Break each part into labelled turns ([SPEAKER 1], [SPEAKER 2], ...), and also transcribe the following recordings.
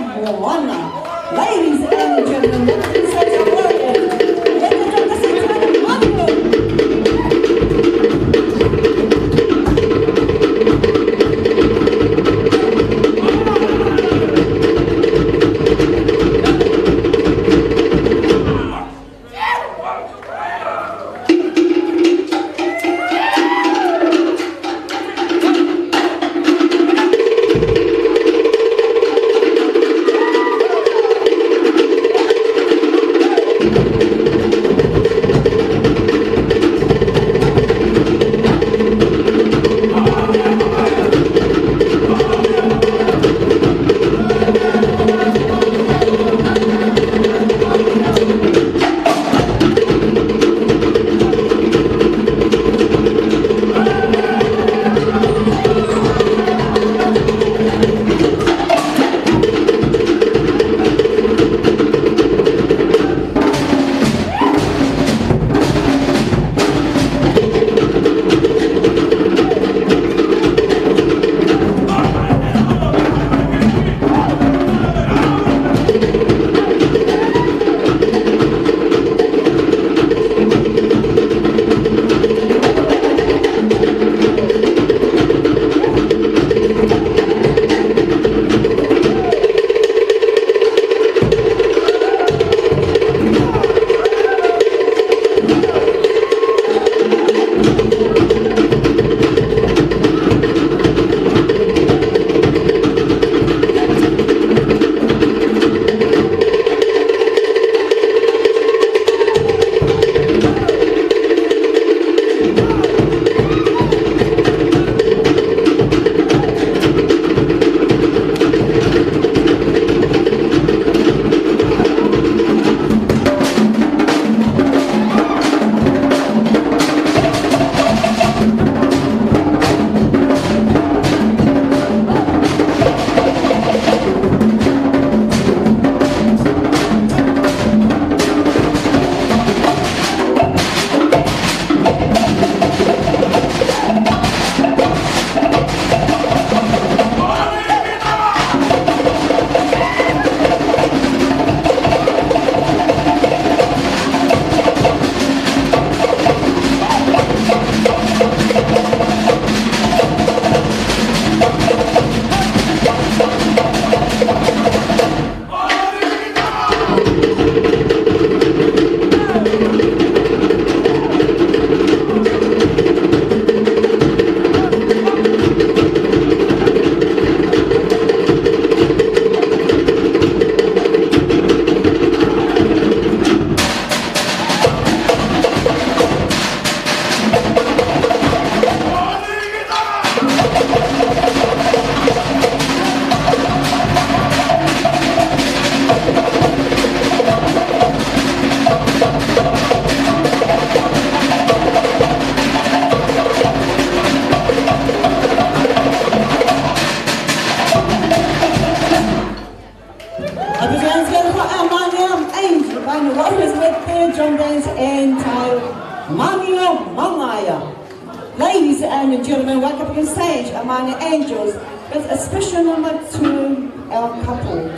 [SPEAKER 1] Moana. Ladies and gentlemen, such a welcome. Ladies and gentlemen, welcome. Ladies and gentlemen, welcome to the stage among the angels with a special number to our couple.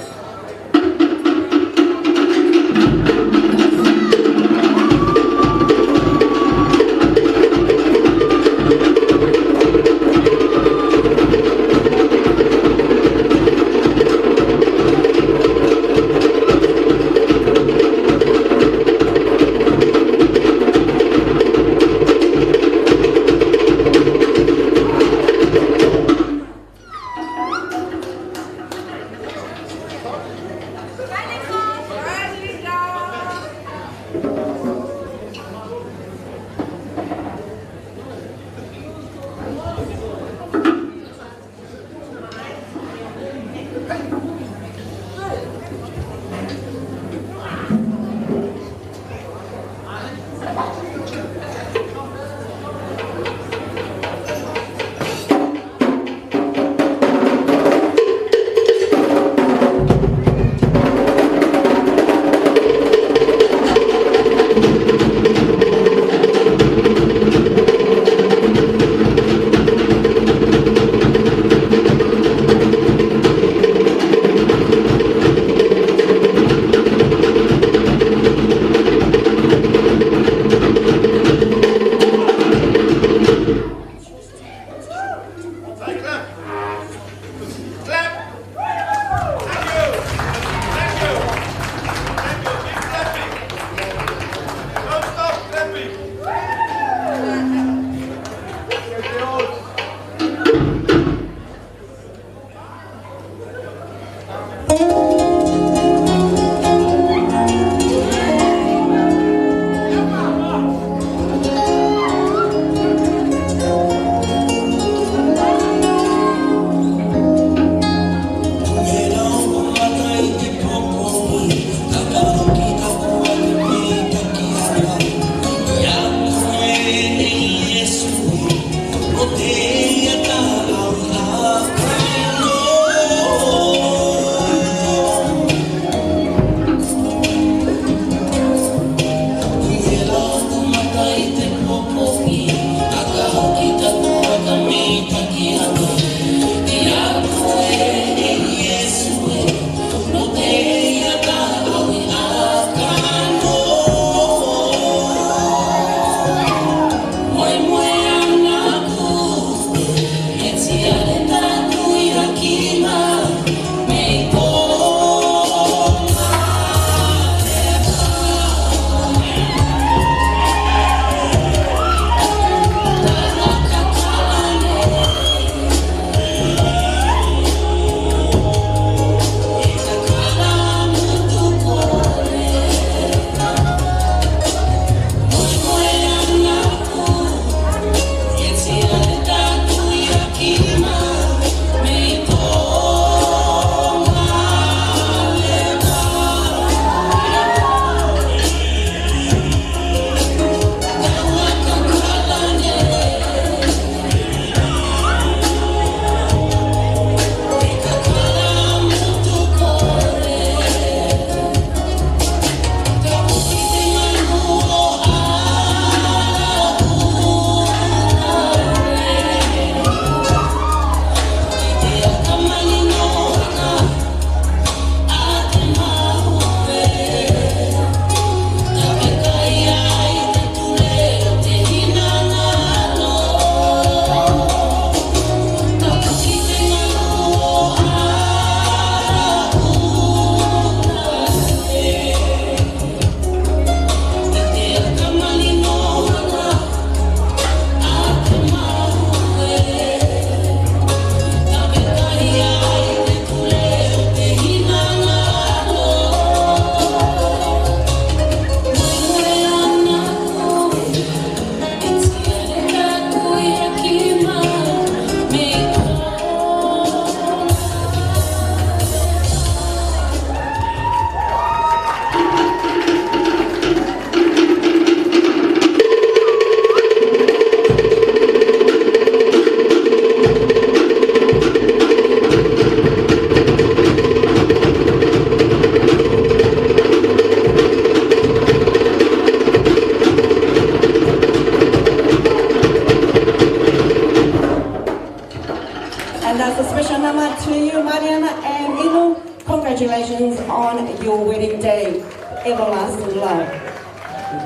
[SPEAKER 1] congratulations on your wedding day. Everlasting love.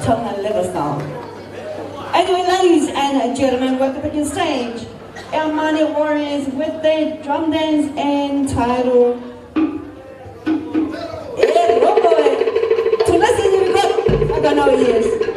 [SPEAKER 1] Tell that let us know. Anyway, ladies and gentlemen, welcome to the stage. Our Money Warriors with their drum dance entitled to listen to the I don't know it is.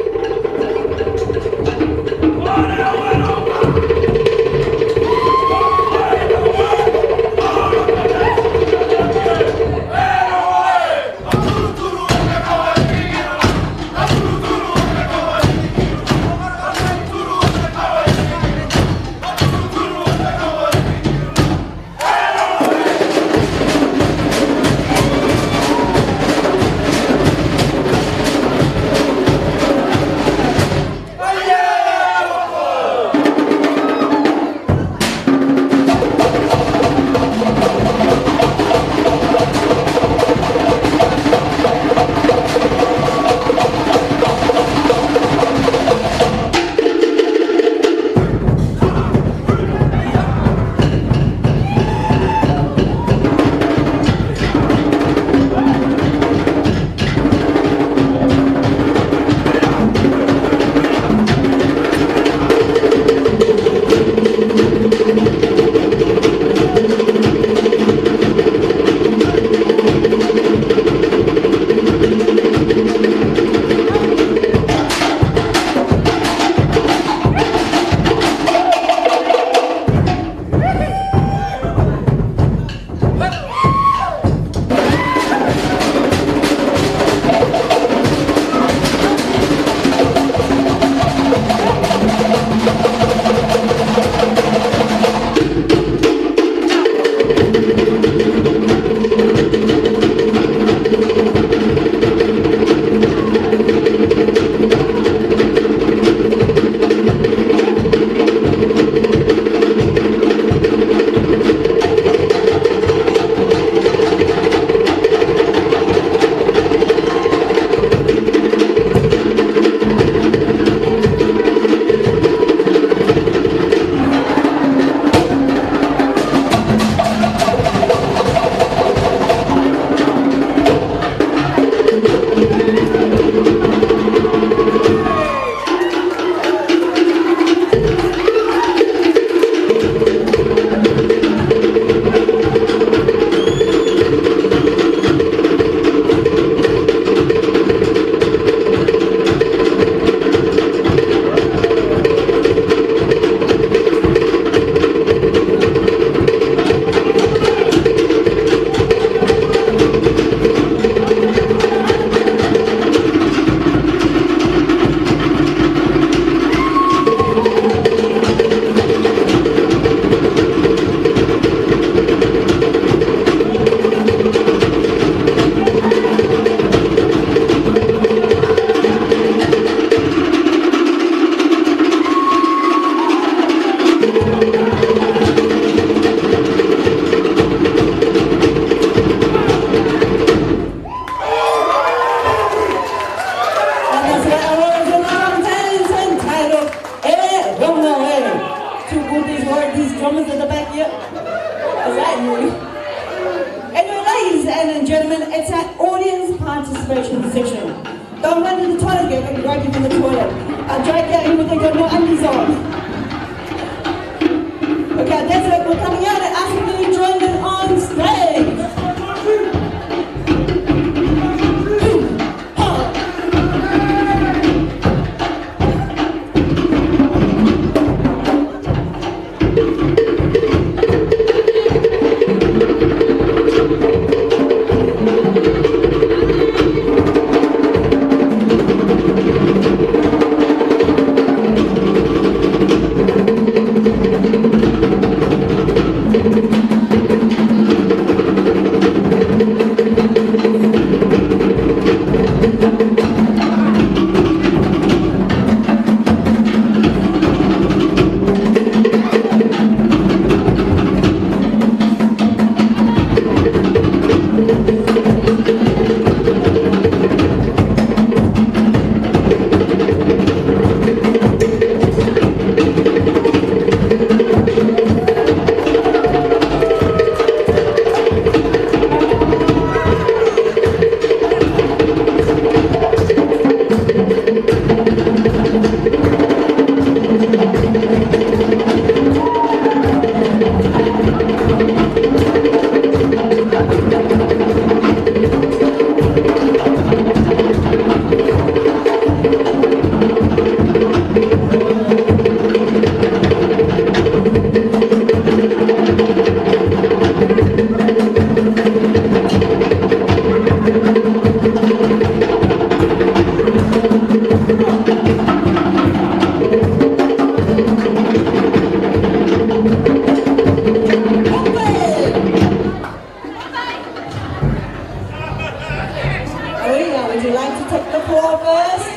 [SPEAKER 1] would you like to take the floor first?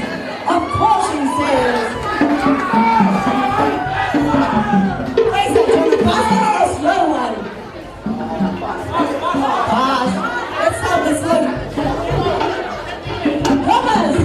[SPEAKER 1] Of course she says. Ladies and gentlemen, fast or a slow one? Fast. Let's start this slow. Drummers!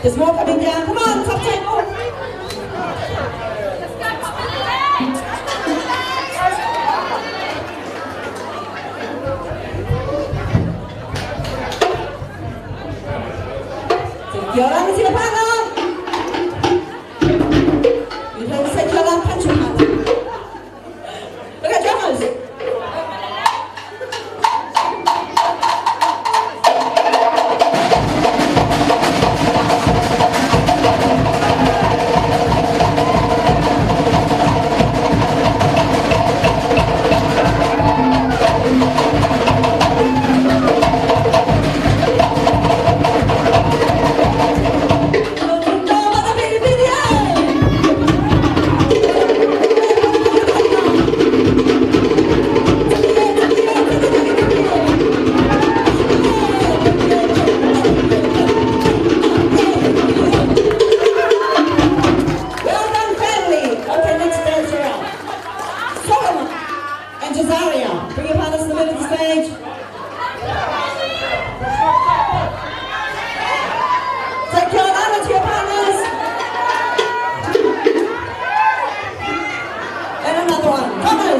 [SPEAKER 1] There's more coming down. Come on, top table. Take your arm to your partner. You don't take your arm, punch your partner. Look at drummers. Bring your partners to the middle of the stage. Take your honor to your partners. And another one. Come on.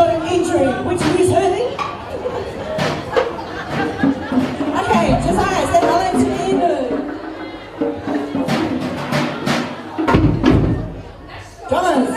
[SPEAKER 1] got an injury, which is hurting. Okay, Josiah, say hello to Inu. Drummers.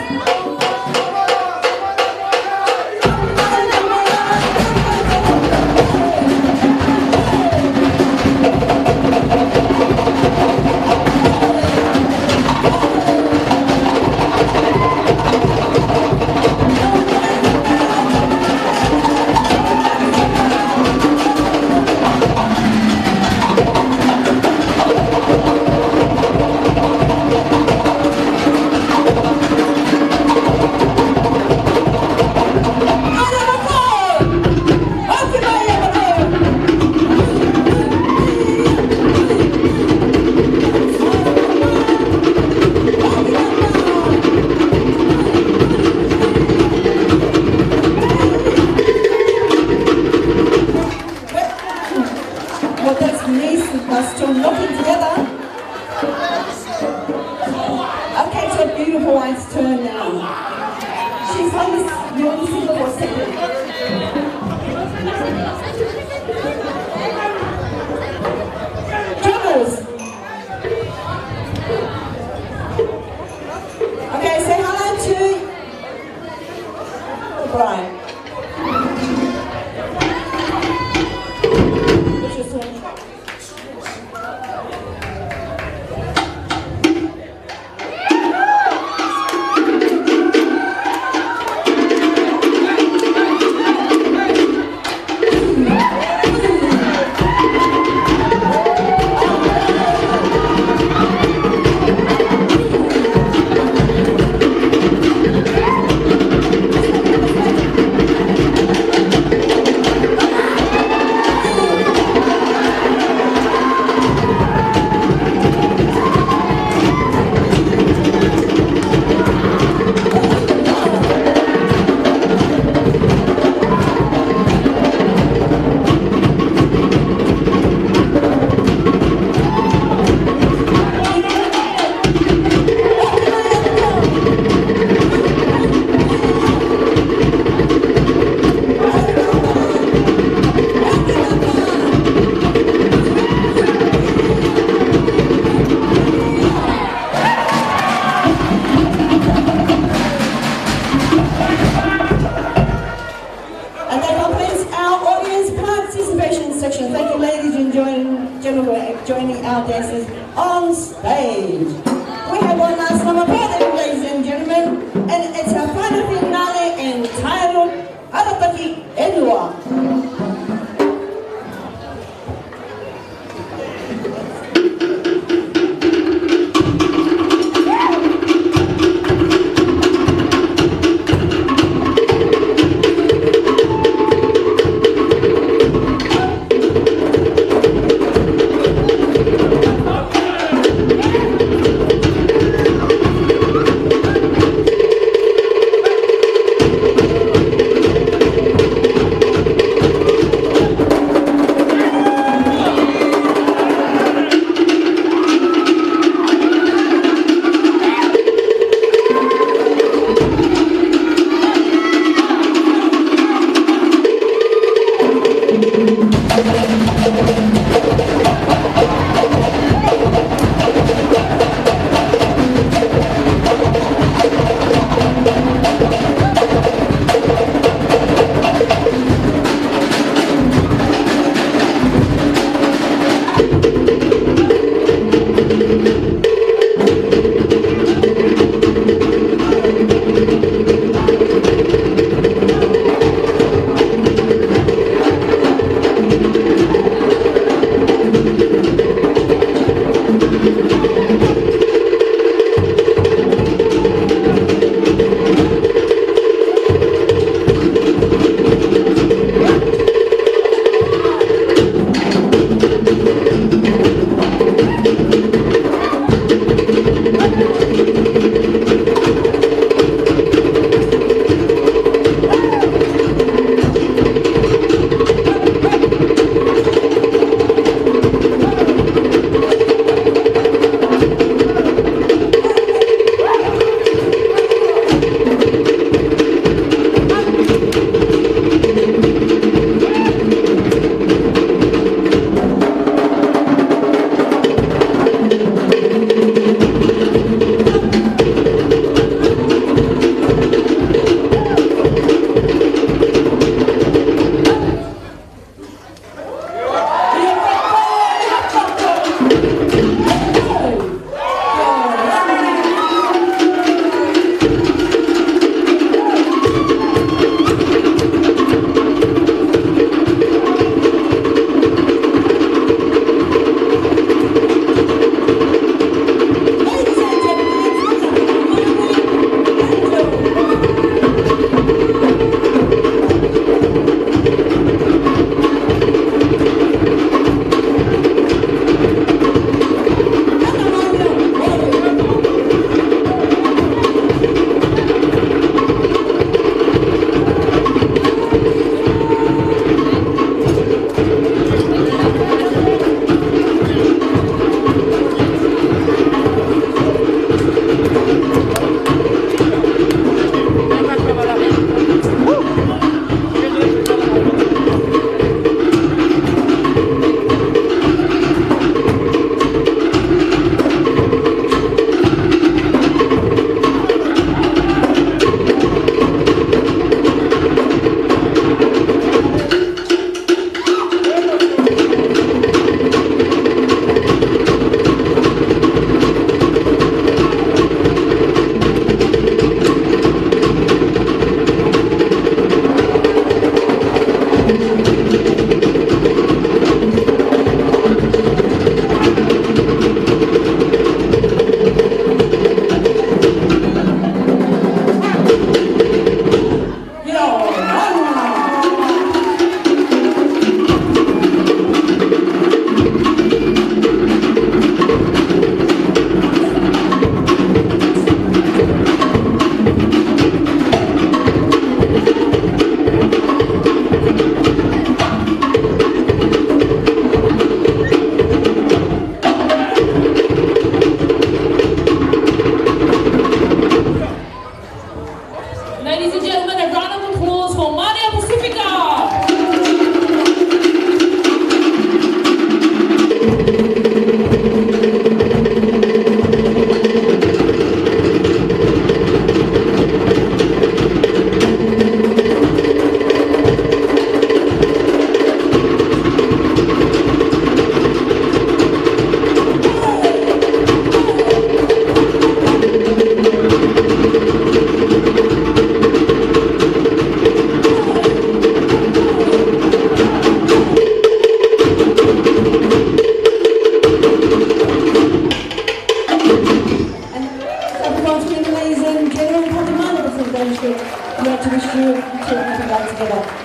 [SPEAKER 1] Joining our dancers on stage. We have one last number for them, ladies and gentlemen, and it's a final finale entitled Arataki Enua.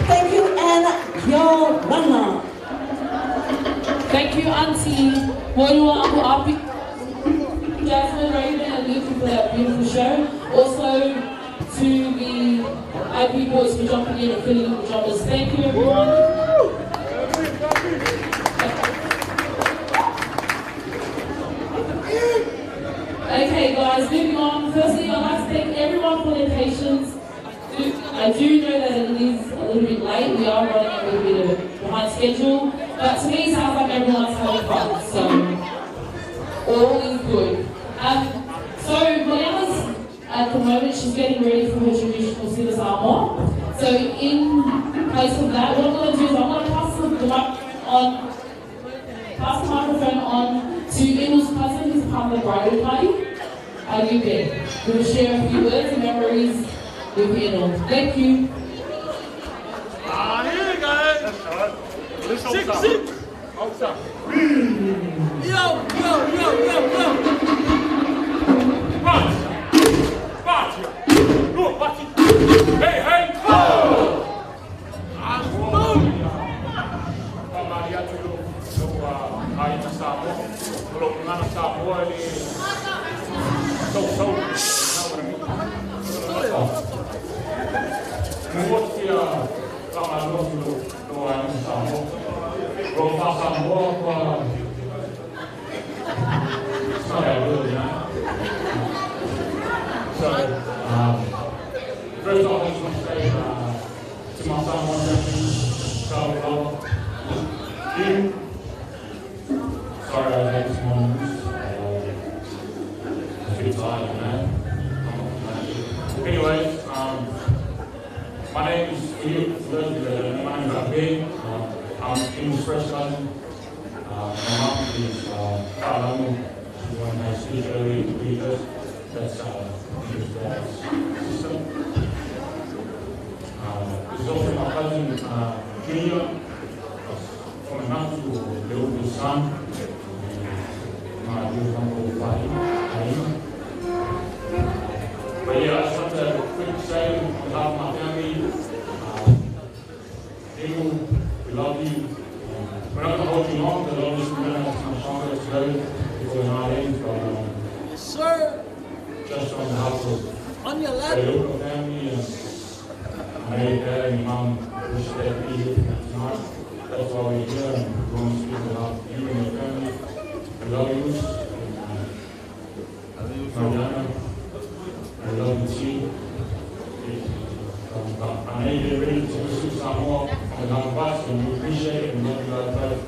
[SPEAKER 1] Thank you, and your runner.
[SPEAKER 2] Thank you, Auntie Moyua, Uncle Api, Jasmine, Raven, and Luke for that beautiful show. Also to the IP boys for jumping in and filling in the jumpers. Thank you, everyone. Okay, guys, moving on. Firstly, I'd like to thank everyone for their patience. I do know that it is a little bit late. We are running a little bit behind schedule, but to me it sounds like everyone's having fun, so all is good. So Mariana's at the moment, she's getting ready for her traditional Sila Samoan. So in place of that, what I'm going to do is I'm going to pass the microphone on to Inu's cousin, who's part of the bridal party. Ailepata, who will share a few words and memories with Inu. Thank you.
[SPEAKER 3] Here we go. Six. Outside. Yo. Bate. No, bate. Hey. Oh! Mariana Taia Samoan. Mariana Samoan is so. Muotia Kamanosu no Samoa. Roma Samoa. Sorry, so, first off, I just want to say to my Samoan friends, sorry I had this moment. I feel tired, man. Anyways, my name is Ian. My name is Abe. I'm Inu's first cousin. My mom is Faainu. She's one of my spiritually leaders. That's Inu's dad's sister. This is also my cousin Junior. Coming out to the oldest son. My dear uncle Faainu. But yeah, I just want to quick say on behalf of my family, Inu, we love you. We're not going to hold you long, because obviously we're going to have some stronger today before we're not in, but
[SPEAKER 4] yes, sir.
[SPEAKER 3] Just on behalf of
[SPEAKER 4] On your left.
[SPEAKER 3] the local family and my dad and your mom, wish they could be here tonight. That's why we're here, and we want to speak about you and your family. We love you. Mariana. I love you too. I know you're ready to pursue some more on the non-bus, and we appreciate it and love you guys both.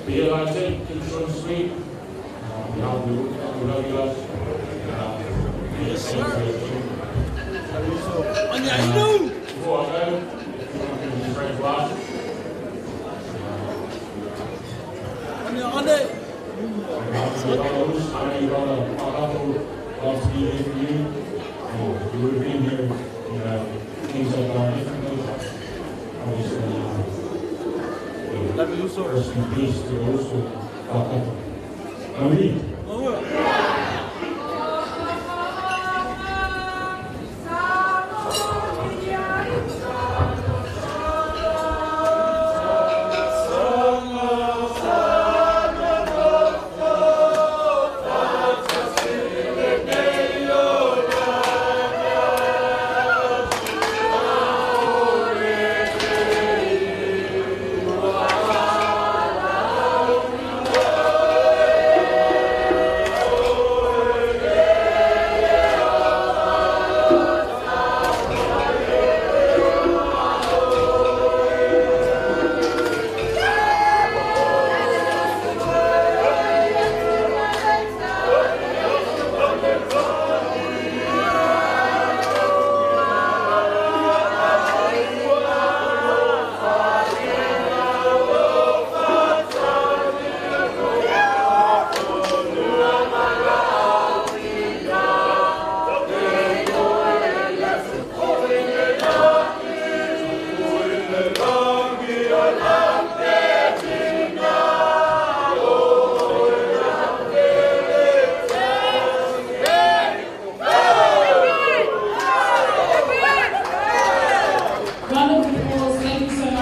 [SPEAKER 3] But yeah, like I said, keep it short and sweet. We love you guys.
[SPEAKER 4] Yes, sir. On your
[SPEAKER 3] Before I go, if you want to give me a great blast.
[SPEAKER 4] On it.
[SPEAKER 3] I know you got a couple loves to be here for you. You would have been here, things have gone differently. Obviously, rest in peace to those who fuck up. Amen.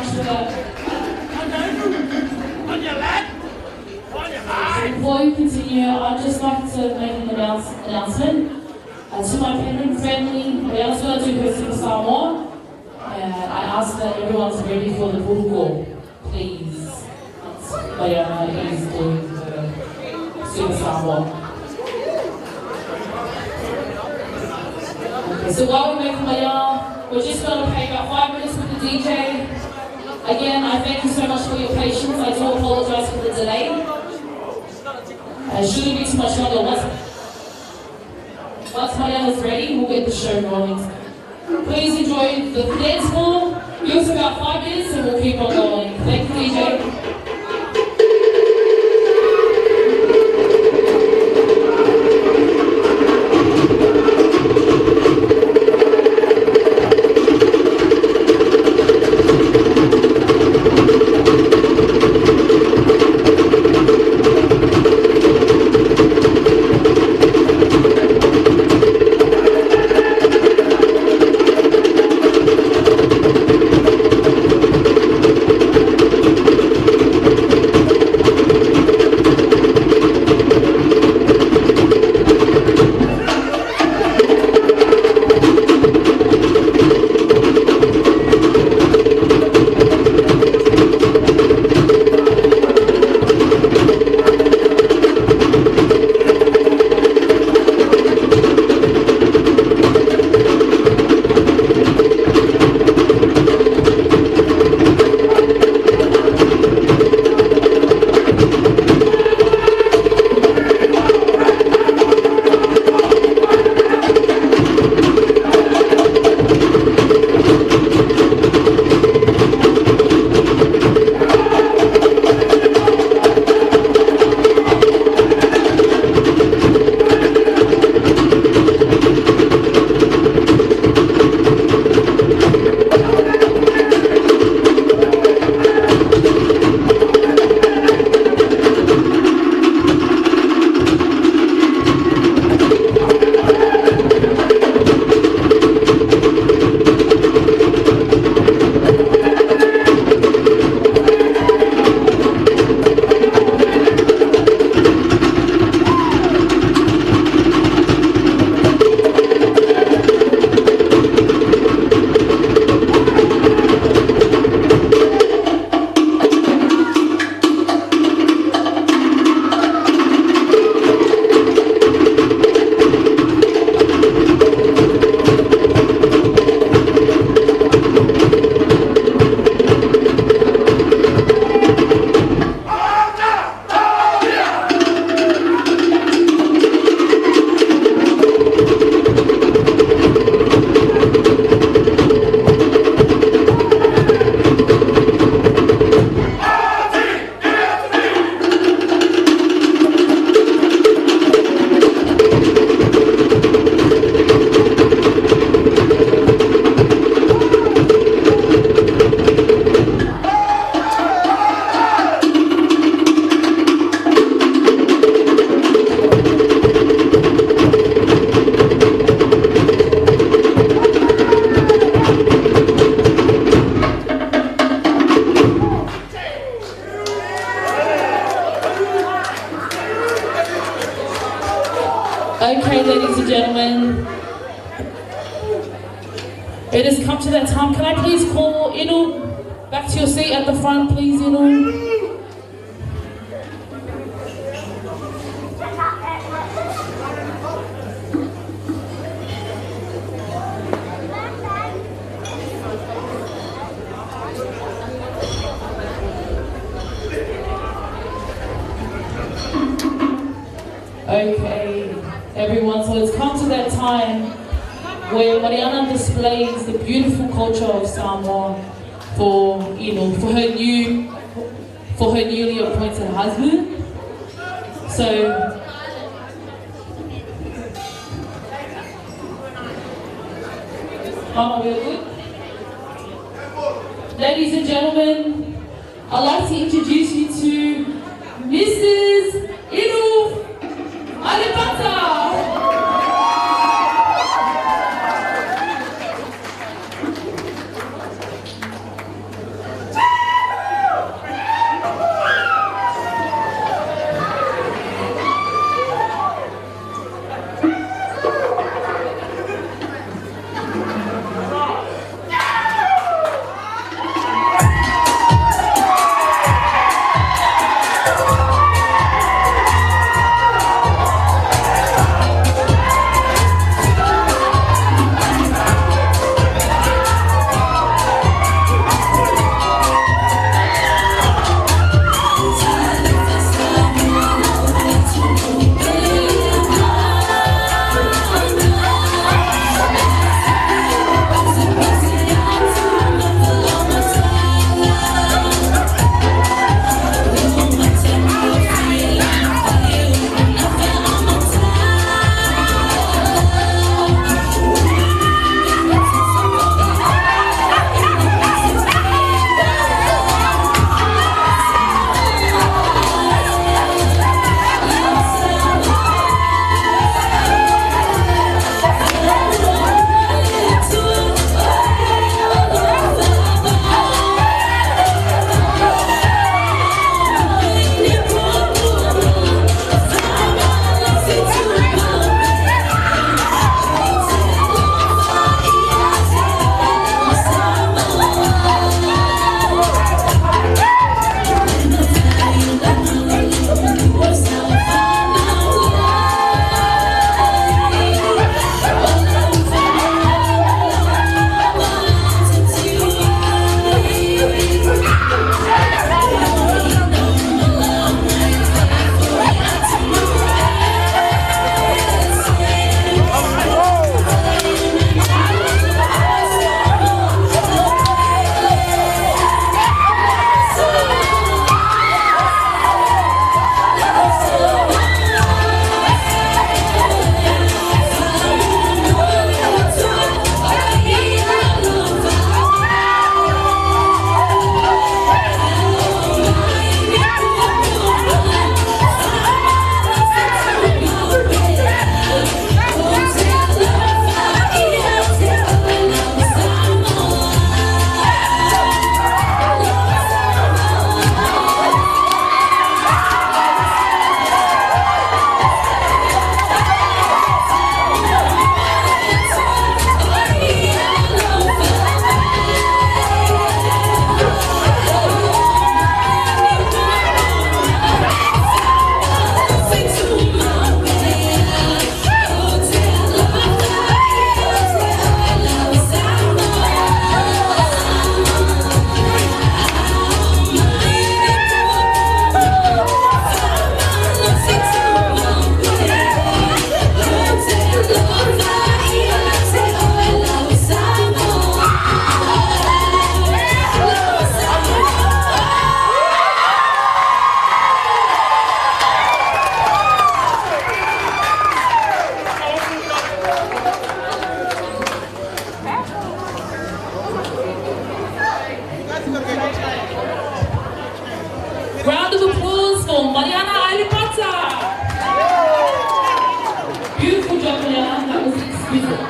[SPEAKER 2] much for that. Before we continue, I'd just like to make an announcement. To my parent family, we are going to do her Super Samoan. I ask that everyone's ready for the puruko, please. Mariana is doing her Super Samoan. Okay, so while we wait for Mariana, we're just going to pay about 5 minutes with the DJ. Again, I thank you so much for your patience. I do apologize for the delay. It shouldn't be too much longer. Once Mariana's ready, we'll get the show rolling. Please enjoy the dance floor. Give us about 5 minutes and we'll keep on going. Thank you, DJ. Okay, ladies and gentlemen, it has come to that time. Can I please call Inu back to your seat at the front, please, Inu? Okay, everyone, so it's come to that time where Mariana displays the beautiful culture of Samoa for, for her newly appointed husband. So, Mama, we're good? Ladies and gentlemen, I'd like to introduce you to Mrs. Ailepata. Round of applause for Mariana Ailepata. Beautiful job, Mariana. That was exquisite.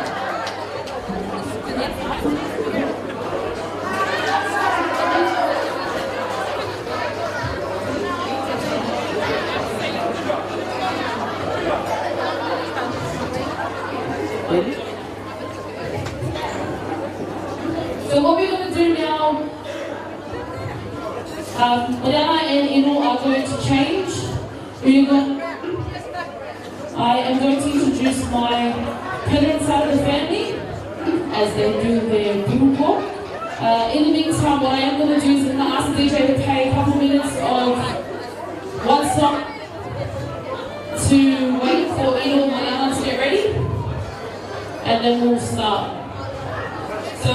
[SPEAKER 2] So what we're going to do now, Mariana and Inu are going to change. I am going to introduce my parents side of the family as they do their group walk. In the meantime, what I am going to do is I'm going to ask the DJ to play a couple minutes of one song to wait for Inu and Mariana to get ready, and then we'll start. So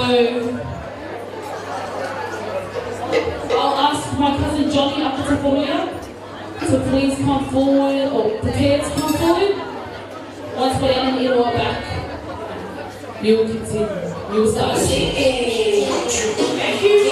[SPEAKER 2] I'll ask my cousin Johnny up to Taia to please come forward, or prepare to come forward. Once Mariana and Inu are back, you will continue. You will start. Thank you.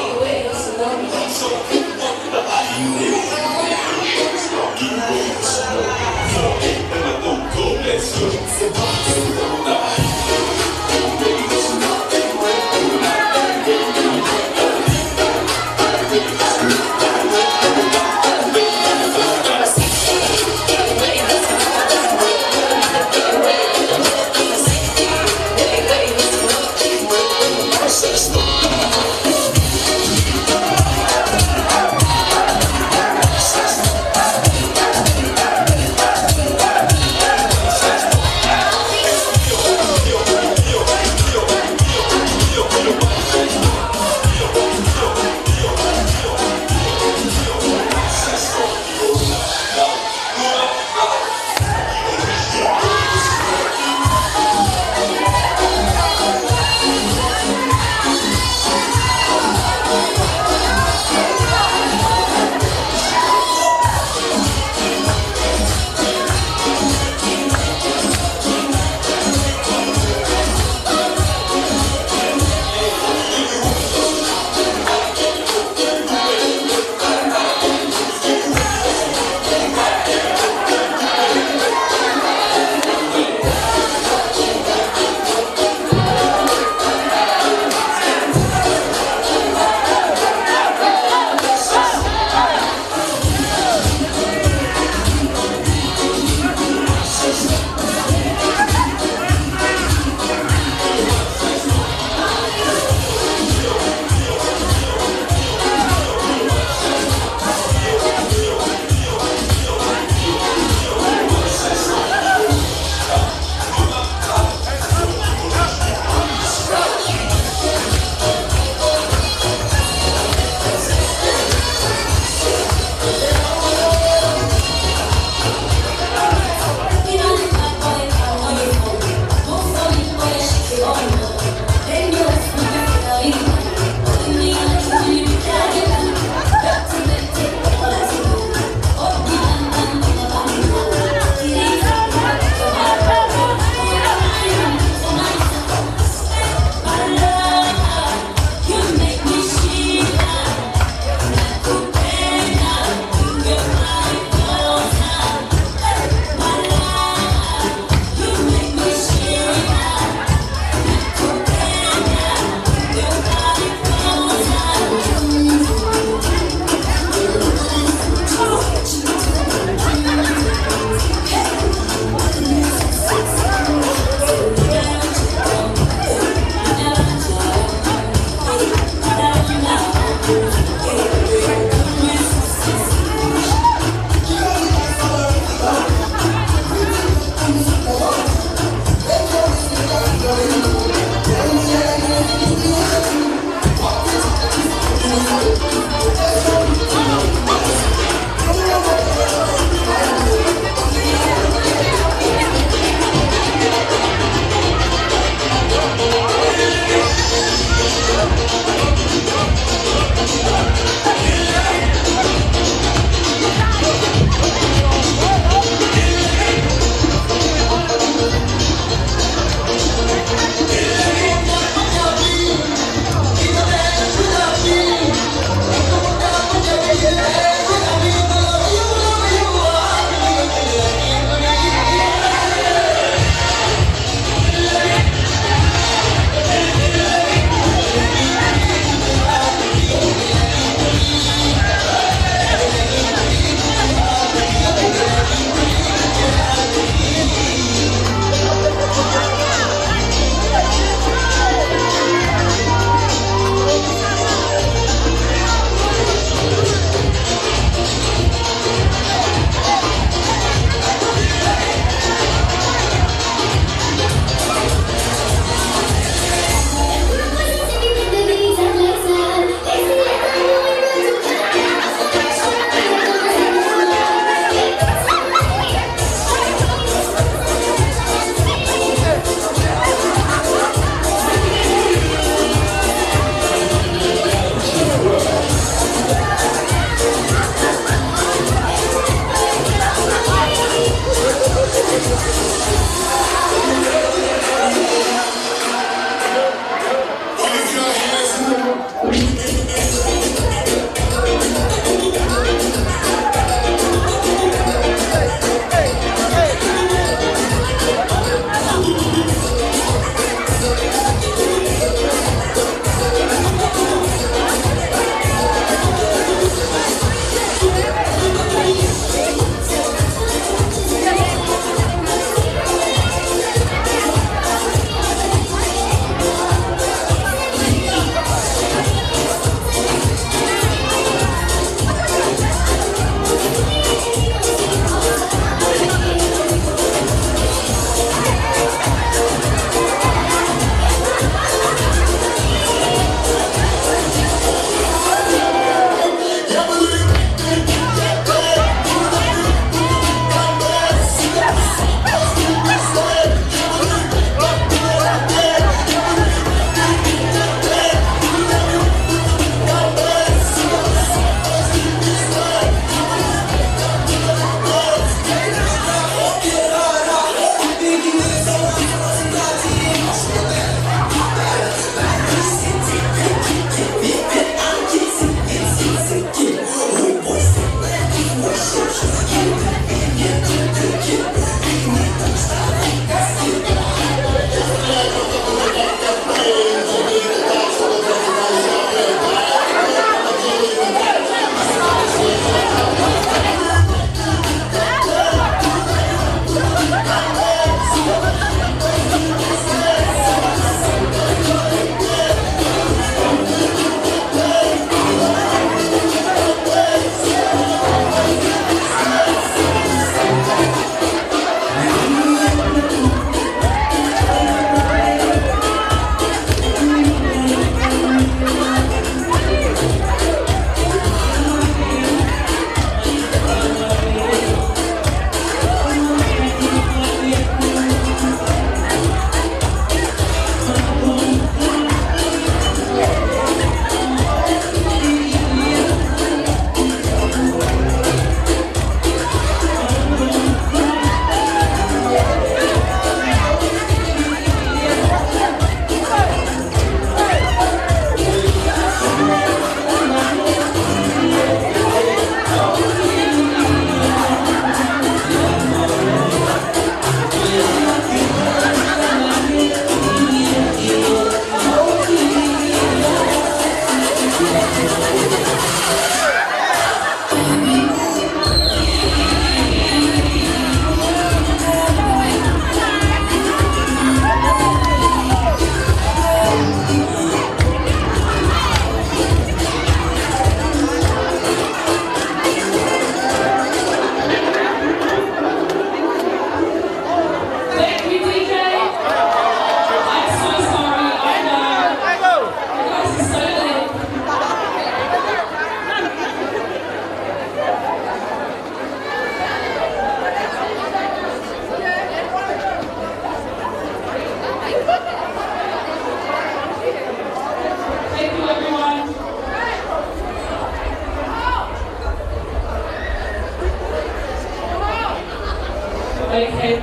[SPEAKER 2] Okay.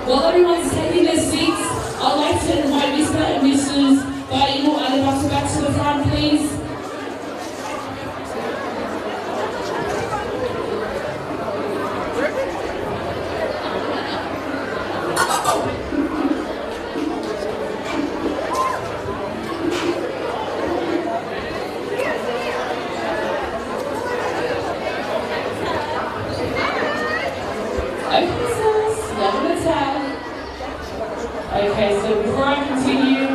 [SPEAKER 2] While everyone's taking their seats, I'd like to invite Mr. and Mrs. Faainu Ailepata back to the front, please. Okay, so before I continue,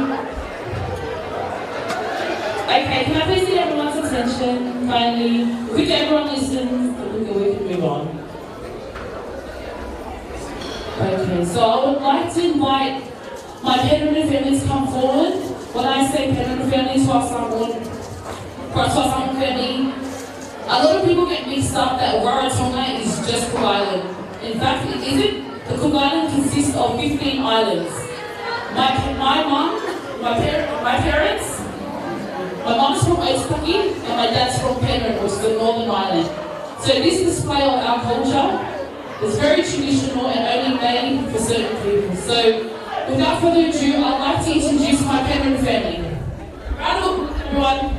[SPEAKER 2] okay, can I please get everyone's attention, finally? Could everyone listen? We can move on. Okay, so I would like to invite my Penrith families to come forward. When I say Penrith families to our Samoan family, a lot of people get mixed up that Rarotonga is just Cook Island. In fact, it isn't. The Cook Island consists of 15 islands. My parents, my mom's from Ailepata and my dad's from Penrith, which is the Northern Island. So this display of our culture is very traditional and only made for certain people. So without further ado, I'd like to introduce my Penrith family. Round of applause, everyone.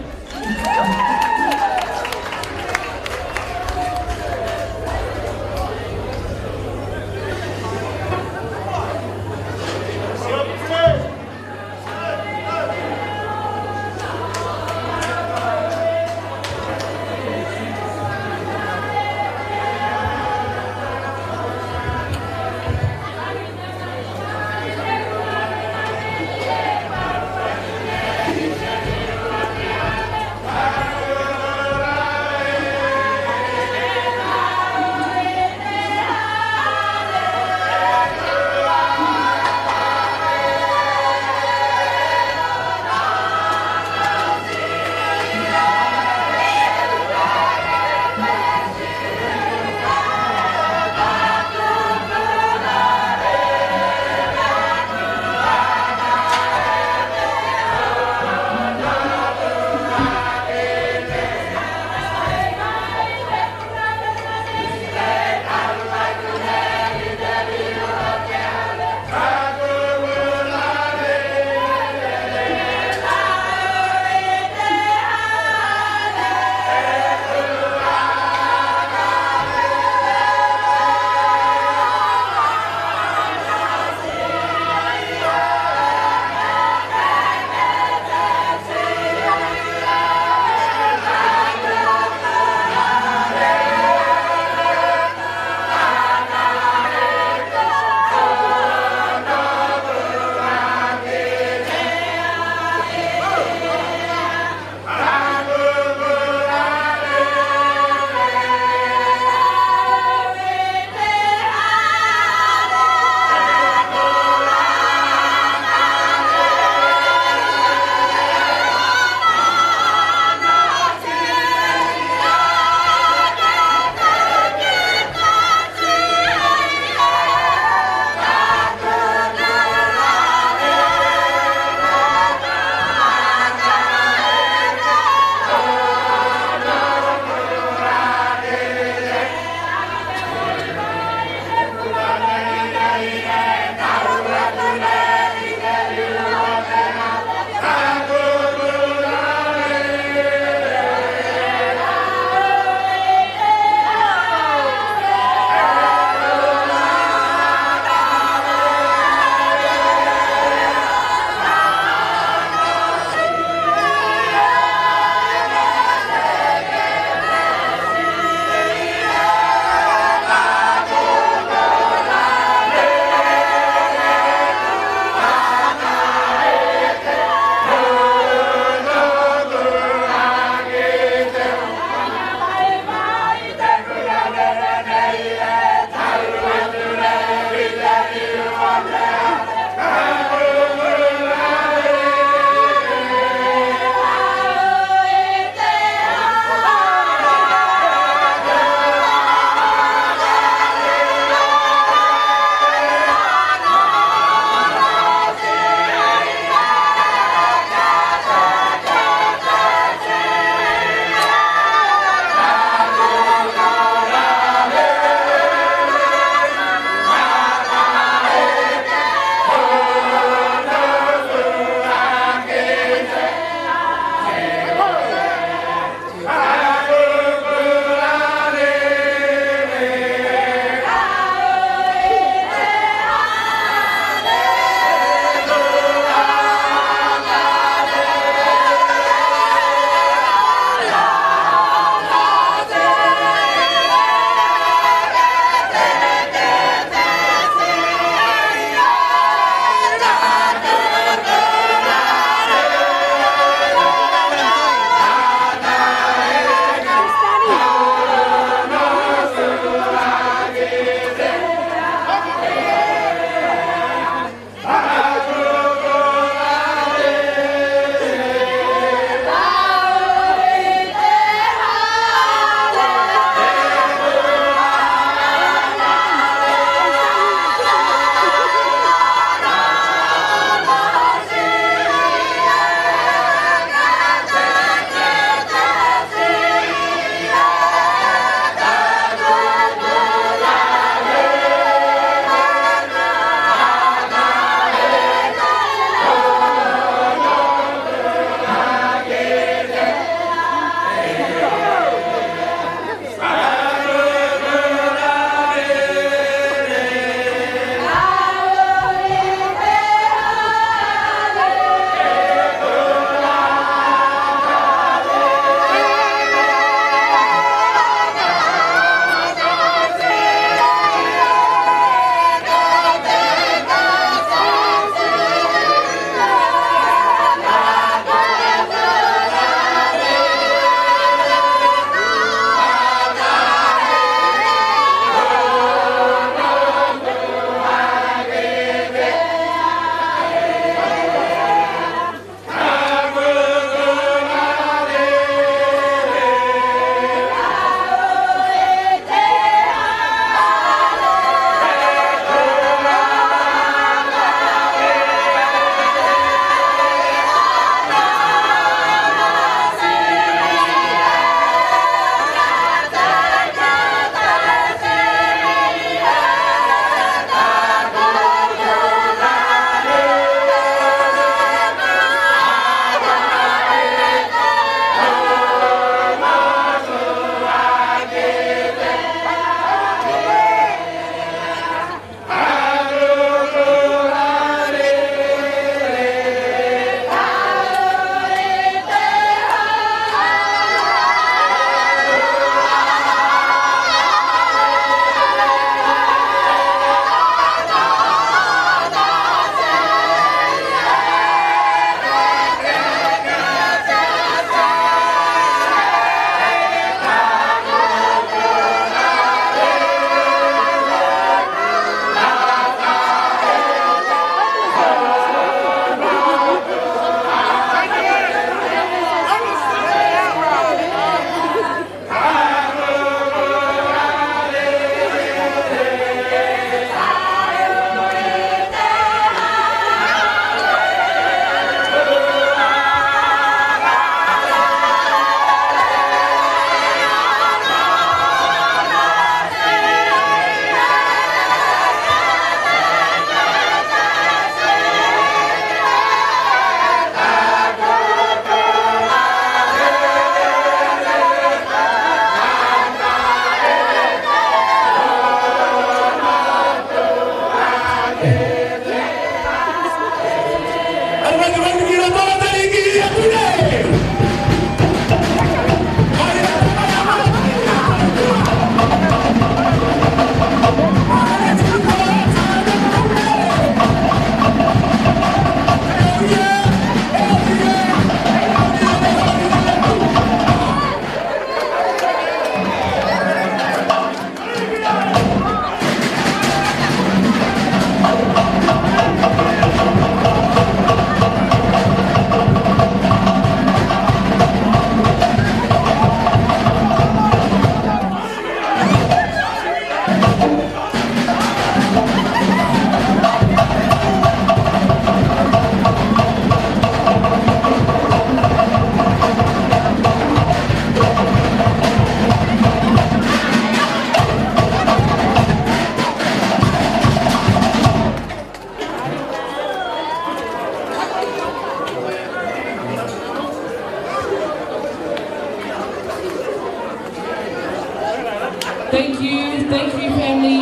[SPEAKER 2] Thank you family.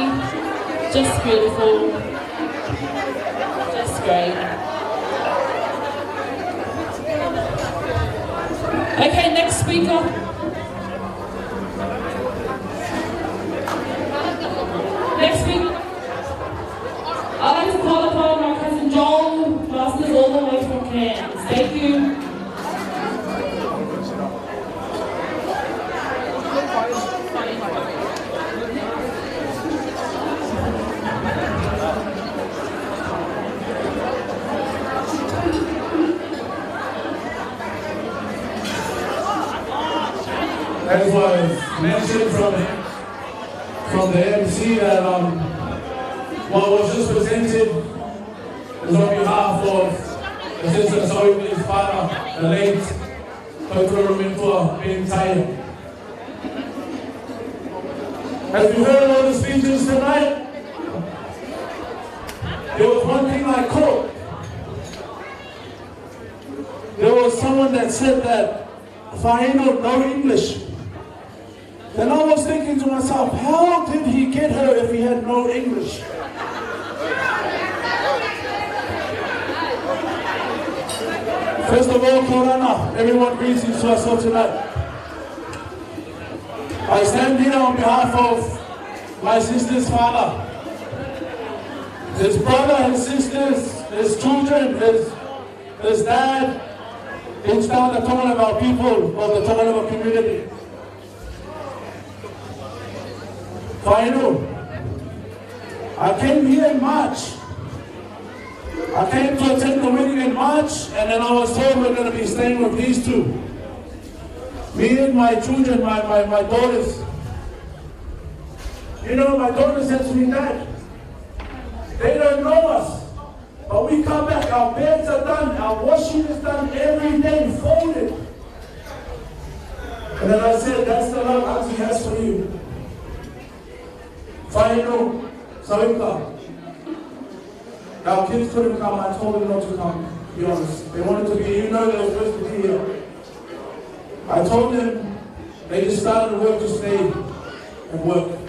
[SPEAKER 2] Just beautiful. Just great. Okay, next speaker. Next speaker. I'd like to call upon my cousin Joel, Masters all the way from Cairns. Thank you.
[SPEAKER 5] As was mentioned from the MC that what was just presented is on behalf of the sister Samoan's father, the late Taia being Taia. As we heard all the speeches tonight, there was one thing I caught. There was someone that said that Faainu no English. Then I was thinking to myself, how did he get her if he had no English? First of all, Korana, everyone greetings to us all tonight. I stand here on behalf of my sister's father, his brother, his sisters, his children, his dad, each down the tongue of our people, of the tongue of our community. Faainu, I came here in March. I came to attend the wedding in March, and then I was told we're going to be staying with these two. Me and my children, my daughters. You know, my daughter said to me, Dad, they don't know us. But we come back, our beds are done, our washing is done every day, folded. And then I said, that's the love Auntie has for you. Faainu, Sawika. Our kids couldn't come, I told them not to come, to be honest. They wanted to be, you know they were supposed to be here. I told them, they just started work to stay and work.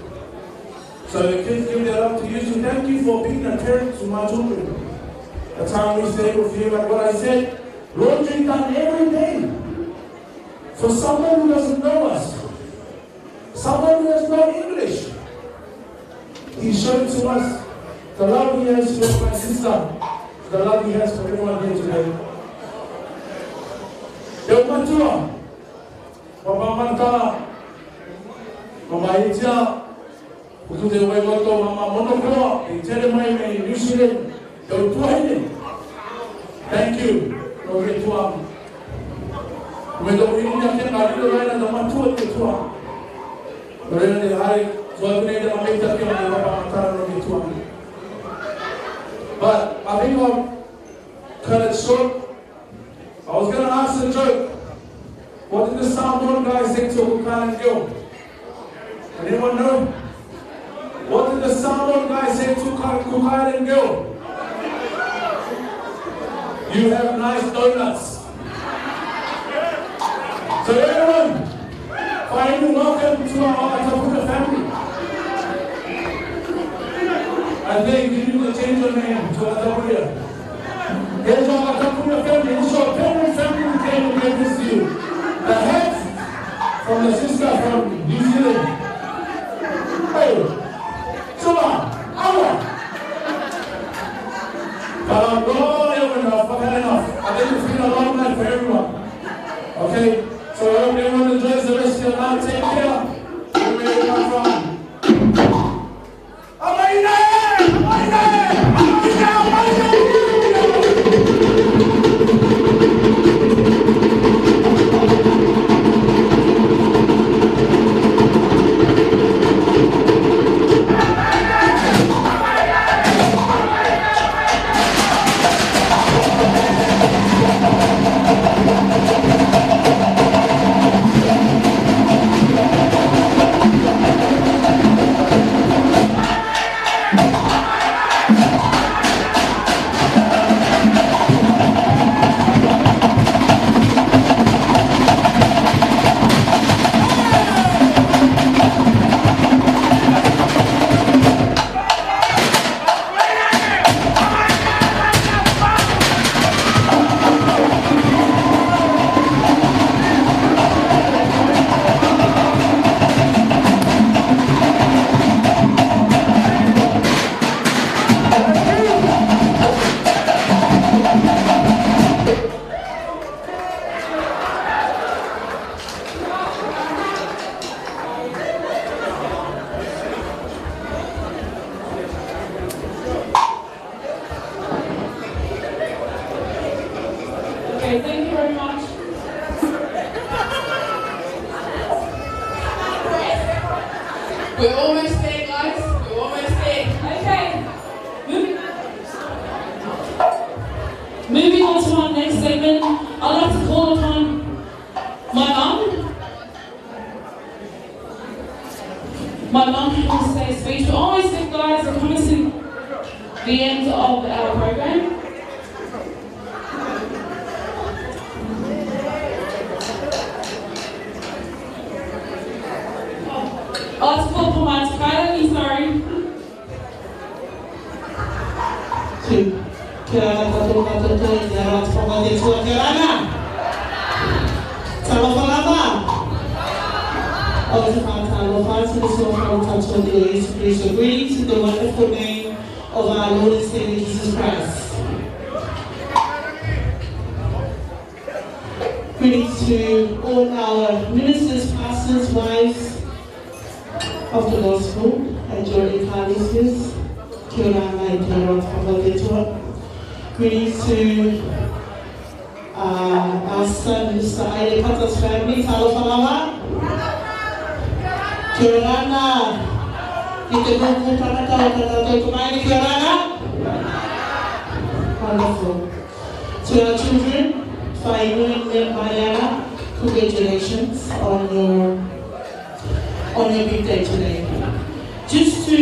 [SPEAKER 5] So the kids give their love to you. So thank you for being a parent to my children. The time we stayed with you, like what I said, laundry done every day. For someone who doesn't know us, someone who has no English, he showed to us the love he has for my sister, the love he has for everyone here today. Yo matua, Mama Manta, Mama Itia, Ukude Wegoto, Mama Monoko, in Telemay, in New Zealand, Yo Tuaine. Thank you, Lord Tuam. When the Winnie came out of the line and the Matua Tuam. Lorena de Hari, so I made a major thing on the Mama Tuam. But I think I'll cut it short. I was going to ask a joke. What did the Samoan guy say to Kukai and Gil? Anyone know? What did the Samoan guy say to Kukai and Gil? You have nice donuts. So everyone, Faainu, welcome to our Tapuka family. I think you need to change your name to Atapuya. Here's our Atapuya family. It's your parent family who came to make this to you. The head from the sister from New Zealand. Hey, Suma, Awa. But enough, I've had enough. I think it's been a long night for everyone. Okay? So I hope everyone enjoys the rest of your night. Take care. Where you come from.
[SPEAKER 2] We're almost there, guys. We're almost there. Okay. Moving on to our next segment, I'd like to call upon my mum. My mum will say a speech. We almost there, guys. We're coming to the end of our program. I'll have to call upon my Taia, sorry.
[SPEAKER 6] Kirana tato tato jalan sekolah di sekolah Kirana. Salam salama. All the fans and all fans in the soul from touch on the Lord's grace. Greetings in the wonderful name of our Lord and Savior Jesus Christ. Greetings to all our ministers, pastors, wives of the gospel and Jordan Carlis's. Greetings to our son, Mr. Ailepata's family. Hello, Palama. Mariana. Wonderful. To our children, Faainu and Mariana, congratulations on your big day today. Just to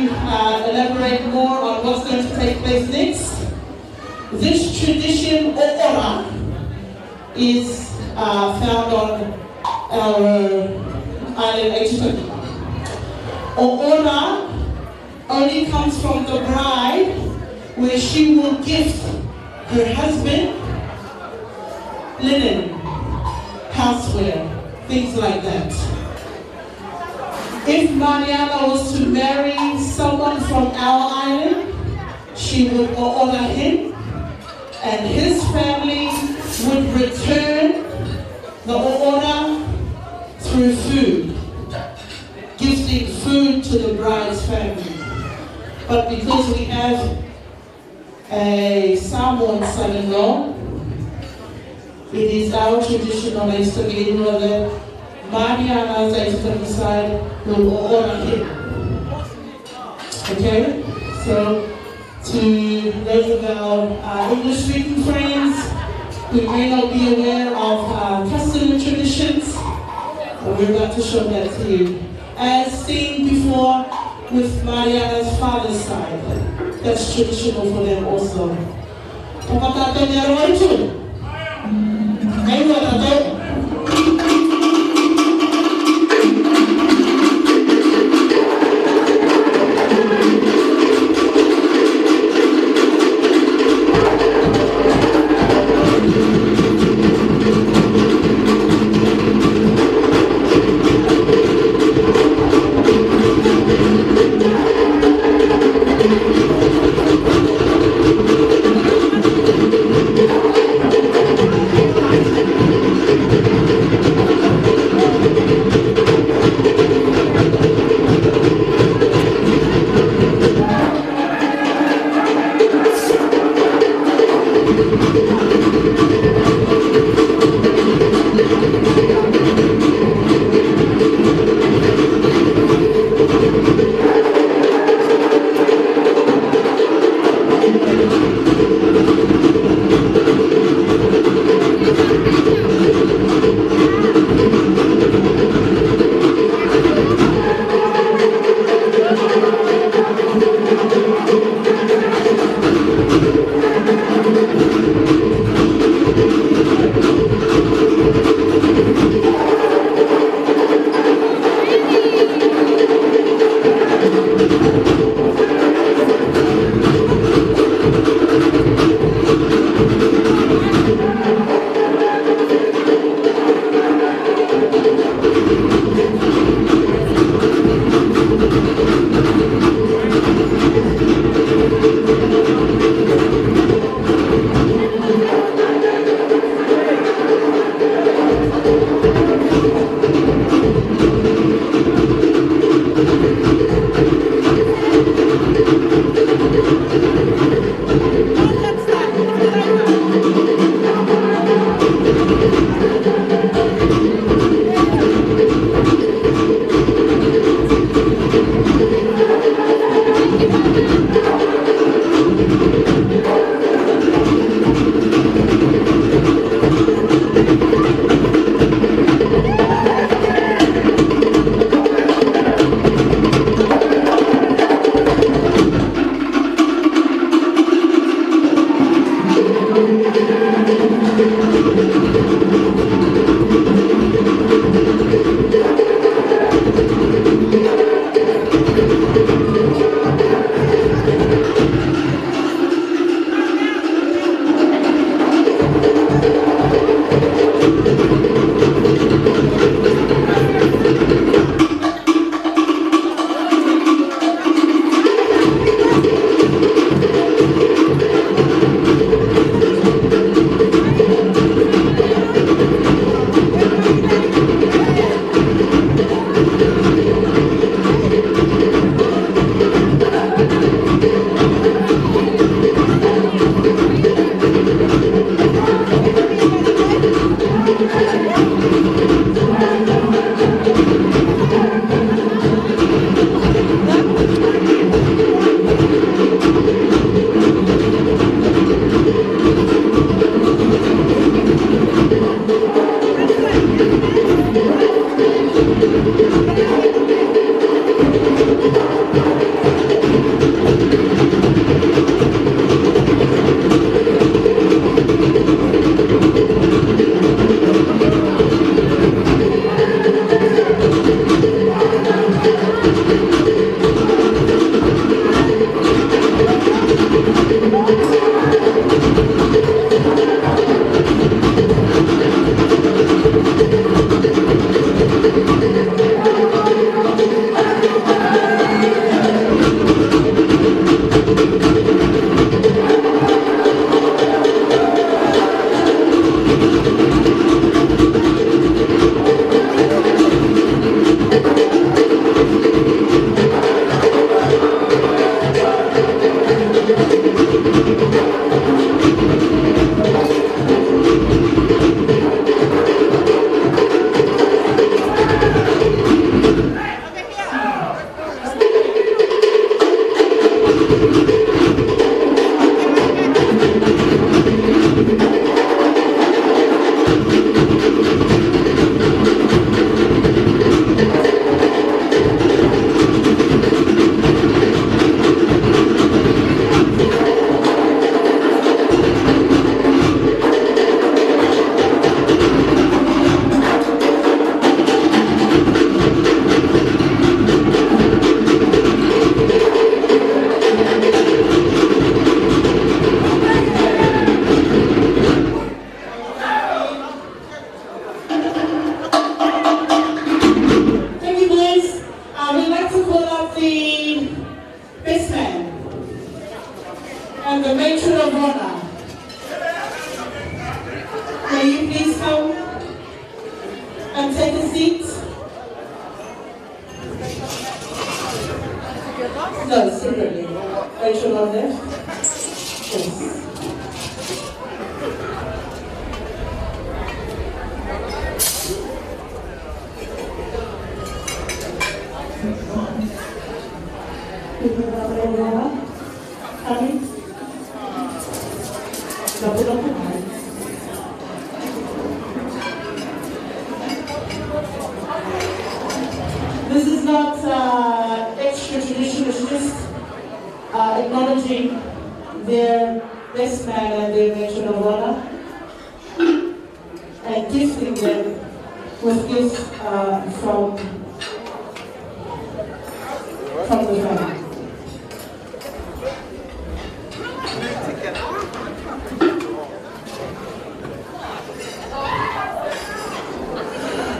[SPEAKER 6] elaborate more on what's going to take place next, this tradition, O'ora, is found on our island Ailepata. O'ora only comes from the bride, where she will gift her husband linen, houseware, things like that. If Mariana was to marry someone from our island, she would honor him, and his family would return the honor through food, gifting food to the bride's family. But because we have a Samoan son-in-law, it is our tradition on Instagram that Mariana side will honor him. Okay? So, to those of our English speaking friends who may not be aware of custom and traditions, we're about to show that to you. As seen before with Mariana's father's side, that's traditional for them also. No, secretly. Rachel on left. Yes. This is not extra tradition, it's just acknowledging their best man and their mention of honor and gifting them with gifts from the family.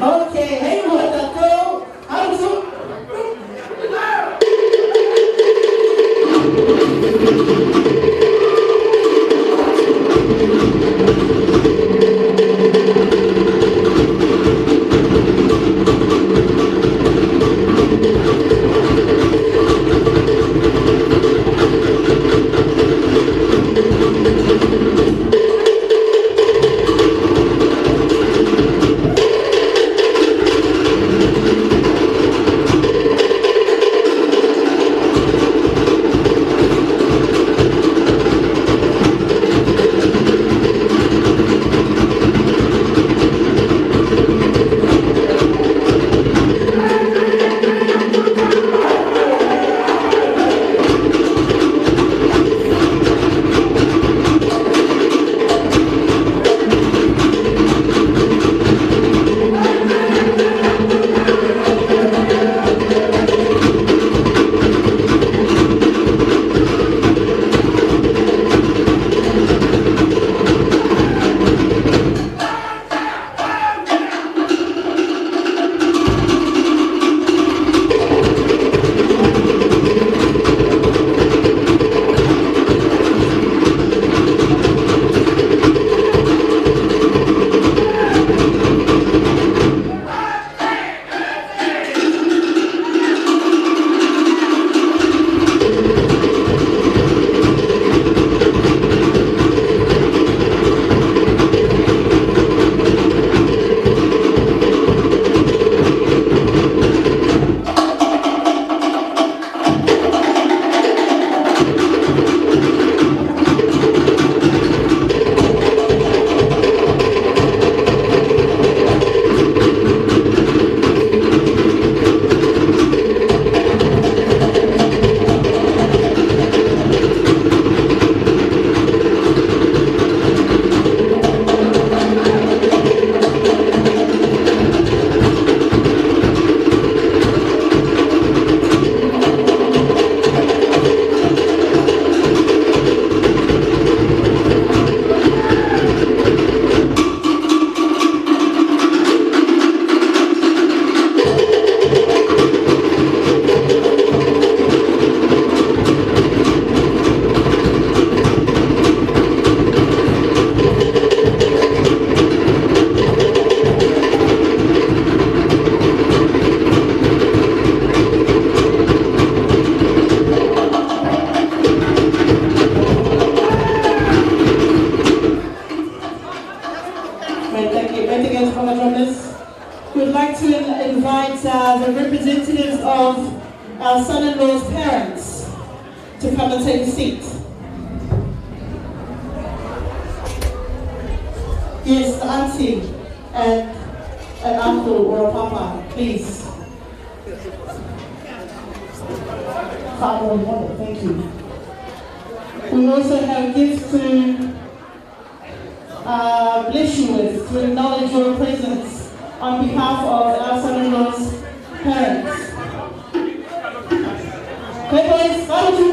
[SPEAKER 6] Okay, hey, what the go? How to? Jonas. We'd like to invite the representatives of our son-in-law's parents to come and take a seat. Yes, the auntie and an uncle or a papa, please. Thank you. We also have gifts to bless you with, to acknowledge your presence on behalf of our son-in-law's parents. Okay, boys, follow you.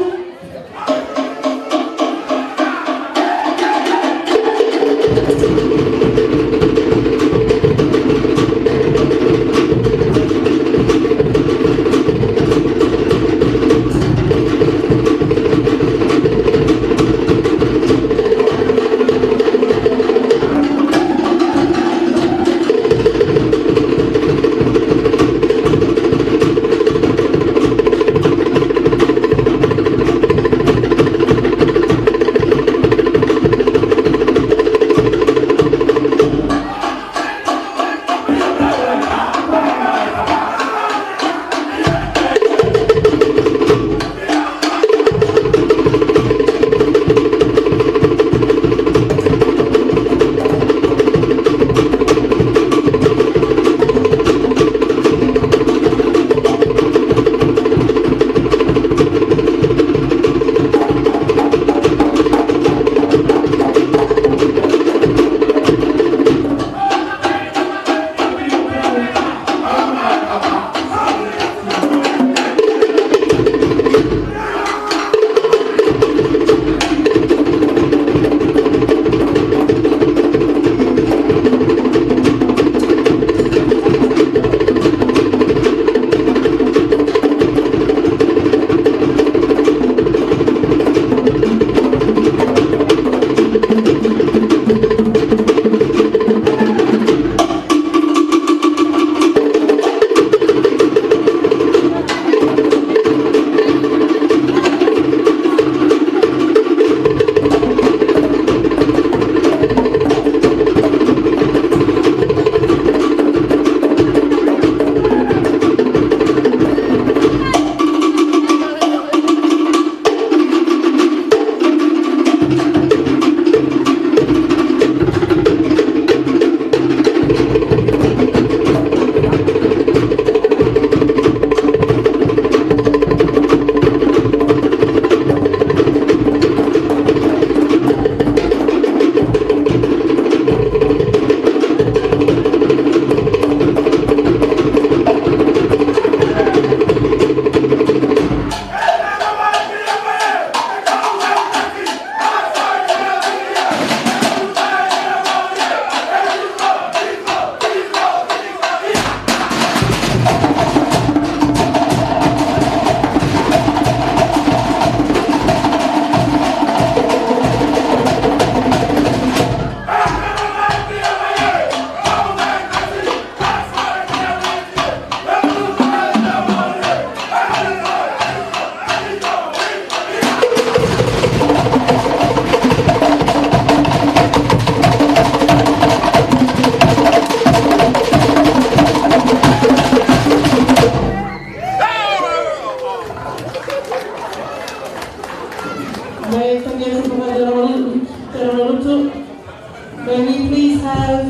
[SPEAKER 6] May we please have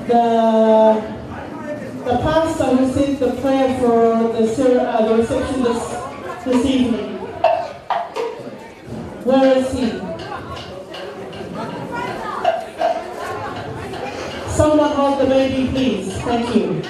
[SPEAKER 6] the pastor who said the prayer for the reception this evening. Where is he? Someone hold the baby, please. Thank you.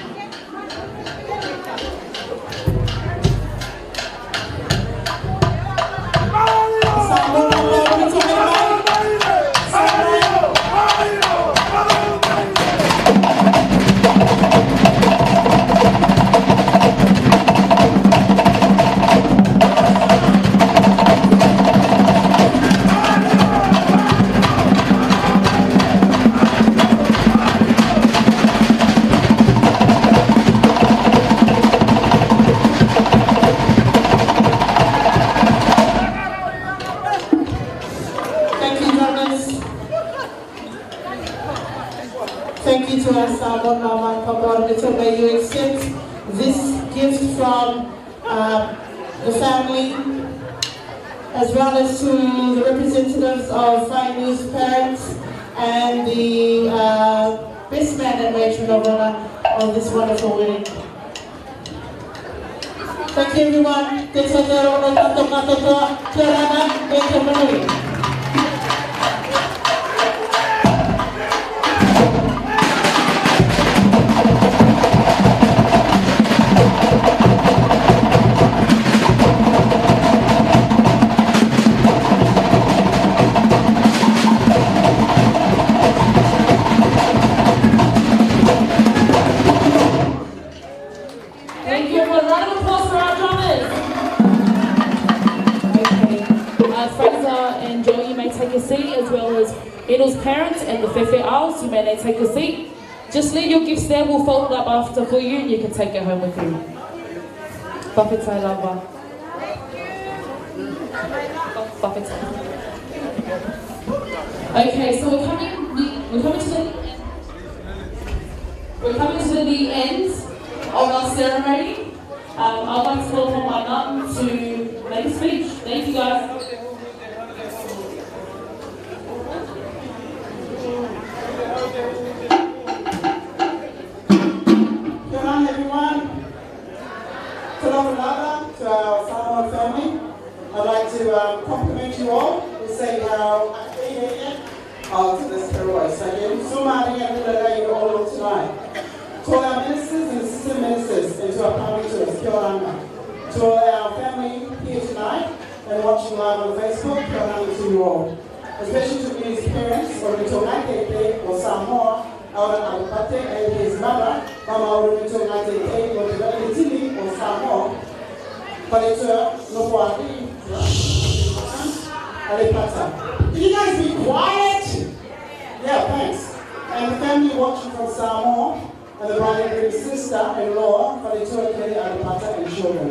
[SPEAKER 6] Samoan Mama Papa, may you accept this gift from the family, as well as to the representatives of Faa'inu's parents and the best man and matron of honor on this wonderful wedding. Thank you everyone.
[SPEAKER 2] Thank you. A round of applause for our drummers. Okay. Fraser and Joe, you may take a seat, as well as Edel's parents and the Fefe Owls, you may now take a seat. Just leave your gifts there, we'll fold it up after for you and you can take it home with you. Whakatai lava. Whakatai. Okay, so we're coming to the end of our ceremony. I'd like to call upon my mum to make a speech. Thank you guys.
[SPEAKER 7] Good on everyone. Talofa to our Samoan family. I'd like to compliment you all and say how to this hero. So again, so many all tonight. To all our ministers and assistant ministers and to our parishioners, kia ora. To all our family here tonight and watching live on Facebook, kia ora to you all. Especially to his parents, or to Ailepata or Samoa, our Ailepata and his mother, Mama or to Ailepata or to Italy or Samoa. But it's no Ailepata. Can you guys be quiet? Yeah, thanks. And the family watching from Samoa. And the bride and groom's sister-in-law, Faainu, Ailepata, and children.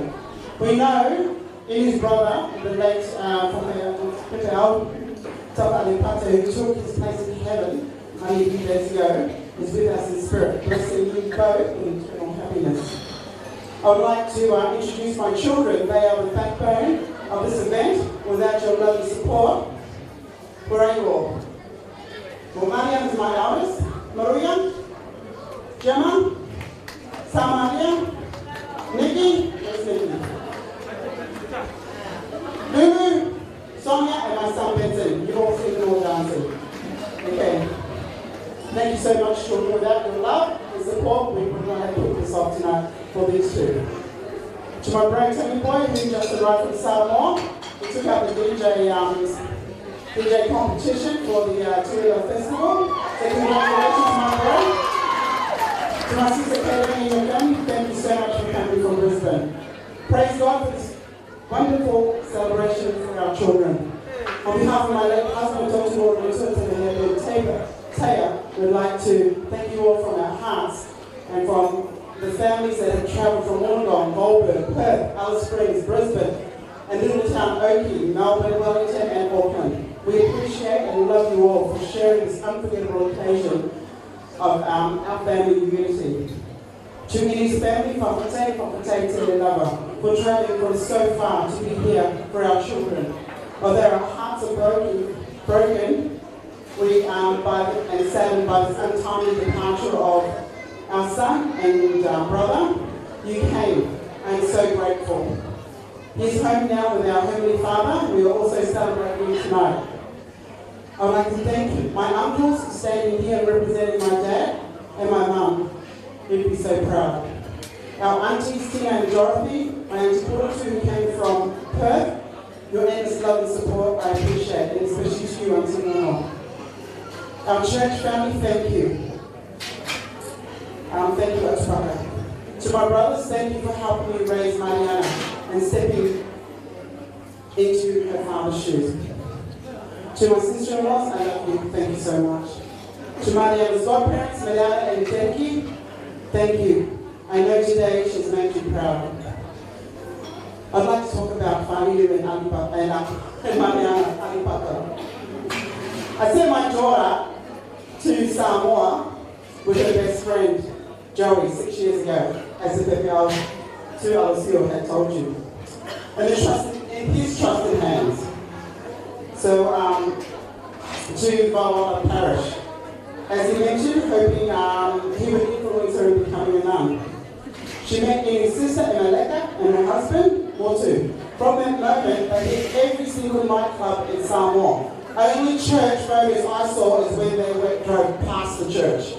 [SPEAKER 7] We know in his brother, the late Ailepata, who took his place in heaven many years ago, is with us in spirit, blessing you both in eternal happiness. I would like to introduce my children. They are the backbone of this event. Without your love and support, where are you all? Well, Mariana is my eldest. Mariana? Gemma, Samaria, Nikki, where's Nikki? Lulu, Sonia, and my son Benson. You've all seen them all dancing. Okay. Thank you so much, children. Without your love and support, we would not have put this off tonight for these two. To my brand Tony Boy, who just arrived from Samoa, we took up the DJ competition for the Taia Festival. So congratulations, my brand. To my sister Kevin and your family, thank you so much for coming from Brisbane. Praise God for this wonderful celebration for our children. On behalf of my late husband, Dr. Lord and Taia, we'd like to thank you all from our hearts and from the families that have travelled from Wollongong, Goulburn, Perth, Alice Springs, Brisbane, and little town Oakey, Melbourne, Wellington, and Auckland. We appreciate and love you all for sharing this unforgettable occasion of our family unity. To his family, Whakatei Te Lava, for travelling from so far to be here for our children. Although our hearts are broken, we are and saddened by this untimely departure of our son and our brother. You came. I am so grateful. He's home now with our Heavenly Father. We are also celebrating tonight. I would like to thank my uncles for standing here and representing my dad and my mum. You'd be so proud. Our aunties, Tina and Dorothy, my auntie Porter, who came from Perth, your endless love and support, I appreciate it, especially to you, Auntie Nono. Our church family, thank you. Thank you, Atupaka. To my brothers, thank you for helping me raise Mariana and stepping into her father's shoes. To my sister-in-laws, I love you. Thank you so much. To Mariana's godparents, Mariana and Denki, thank you. I know today she's made you proud. I'd like to talk about Faainu and Mariana Ailepata. I sent my daughter to Samoa with her best friend, Joey, 6 years ago, as the girl to Alasio had told you. And it's in his trusted hands. So, to Valhalla Parish. As he mentioned, hoping he would influence her in becoming a nun. She met his sister Ailepata and her husband, more too. From that moment, they hit every single nightclub in Samoan. Only church photos I saw is when they drove past the church.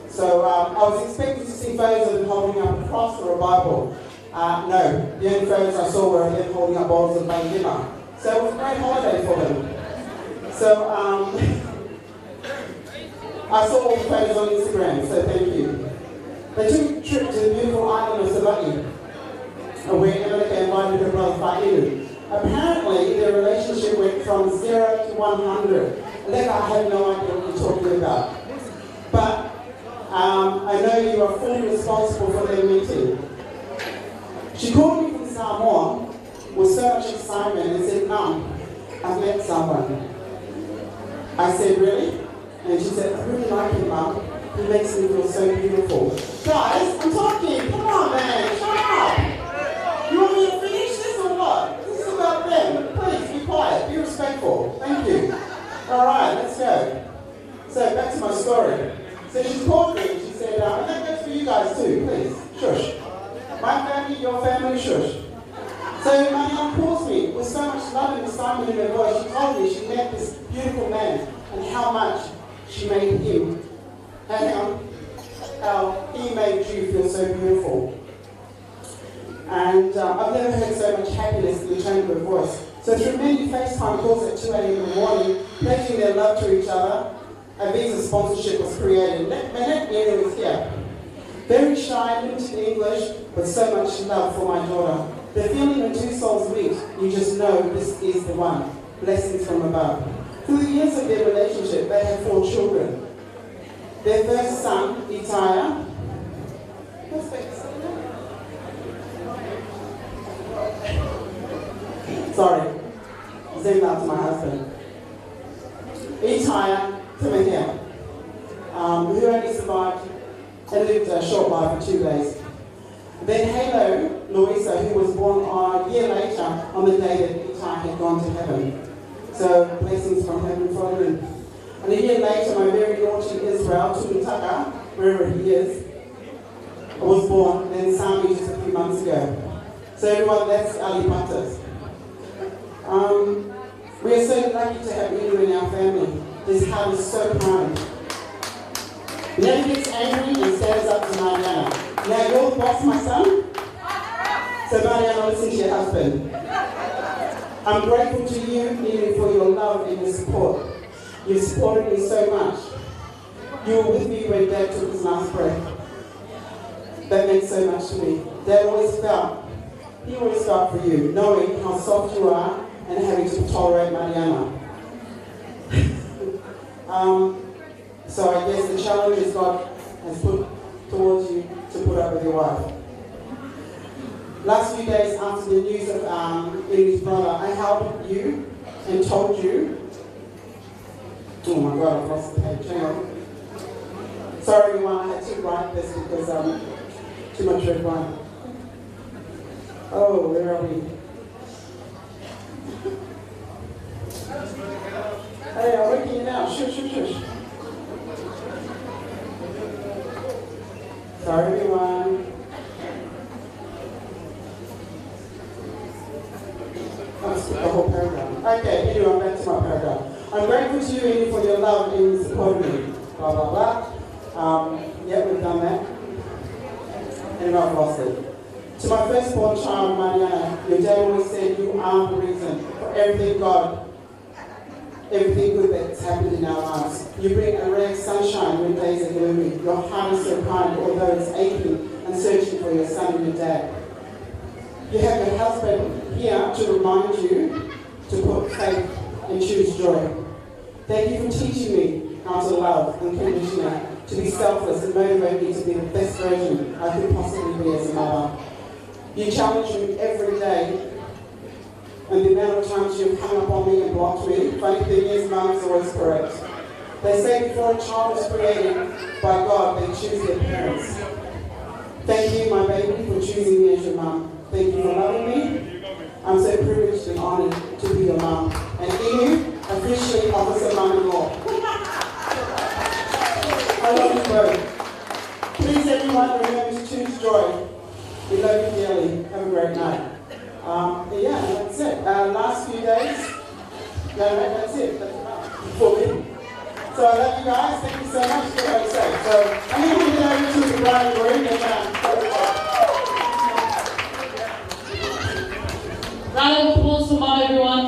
[SPEAKER 7] So I was expecting to see photos of them holding up a cross or a Bible. No, the only photos I saw were them holding up bottles of Mariana. So it was a great holiday for them. So I saw all the photos on Instagram, so thank you. They took a trip to the beautiful island of Samoan, where Ailepata invited her brother Faainu. Apparently, their relationship went from 0 to 100. Like, I have no idea what you're talking about. But I know you are fully responsible for their meeting. She called me from Samoan with so much excitement and said, Mum, I've met someone. I said, really? And she said, I really like him, Mum. He makes me feel so beautiful. Guys, I'm talking. Come on, man. Shut up. You want me to finish this or what? This is about them. Please, be quiet. Be respectful. Thank you. All right, let's go. So, back to my story. So she called me and she said, and that goes for you guys too, please. Shush. My family, your family, shush. So Mariana calls me with so much love and excitement in her voice. She told me she met this beautiful man and how much she made him, and how he made you feel so beautiful. And I've never heard so much happiness in the tone of her voice. So through many FaceTime calls at 2 a.m. in the morning, pledging their love to each other, a visa sponsorship was created. Mariana was here. Very shy, limited English, but so much love for my daughter. The feeling when two souls meet, you just know this is the one. Blessings from above. Through the years of their relationship, they had 4 children. Their first son, Taia. Sorry, send that to my husband. Taia Timothy, who only survived and lived a short life for 2 days. Then Halo Louisa, who was born a year later on the day that Taia had gone to heaven. So blessings from heaven for him. And a year later, my very naughty Israel, Tumitaka, wherever he is, was born, and then Sami just a few months ago. So everyone, that's Ailepata. We are so lucky to have you in our family. His heart is so kind. Never gets angry and stands up to Mariana. Now you're the boss, my son. So Mariana, listen to your husband. I'm grateful to you, even for your love and your support. You've supported me so much. You were with me when Dad took his last breath. That meant so much to me. Dad always felt for you, knowing how soft you are and having to tolerate Mariana. So I guess the challenges God has put towards you to put up with your wife. Last few days after the news of Emily's brother, I held you and told you. Oh my God, I've lost the page. Hang on. Sorry everyone, I had to write this because too much red wine. Oh, where are we? Hey, I'm working it out. Shush. Sorry everyone. I'll skip the whole paragraph. Okay, anyway, I'm back to my paragraph. I'm grateful to you, Amy, for your love and support me. Blah, blah, blah. Yeah, we've done that. And I've lost it. To my firstborn child, Mariana, your dad always said you are the reason for everything good that's happened in our lives. You bring a ray of sunshine when days are gloomy. Your heart is so kind, although it's aching and searching for your son and your dad. You have your husband here to remind you to put faith and choose joy. Thank you for teaching me how to love unconditionally, to be selfless and motivate me to be the best version I could possibly be as a mother. You challenge me every day, and the amount of times you've hung up on me and blocked me, funny thing is, Mum is always correct. They say before a child is created by God, they choose their parents. Thank you, my baby, for choosing me as your mom. Thank you for loving me. I'm so privileged and honored to be your mom. And Inu, officially Officer Mom-in-Law. I love you both. Please everyone remember to choose joy. We love you dearly. Have a great night. Yeah, that's it. Last few days. No, that's it. That's enough for me. So I love you guys. Thank you so much for what I say. So I'm going to hand it over to the bride and groom and
[SPEAKER 2] Round of applause for Mom, everyone.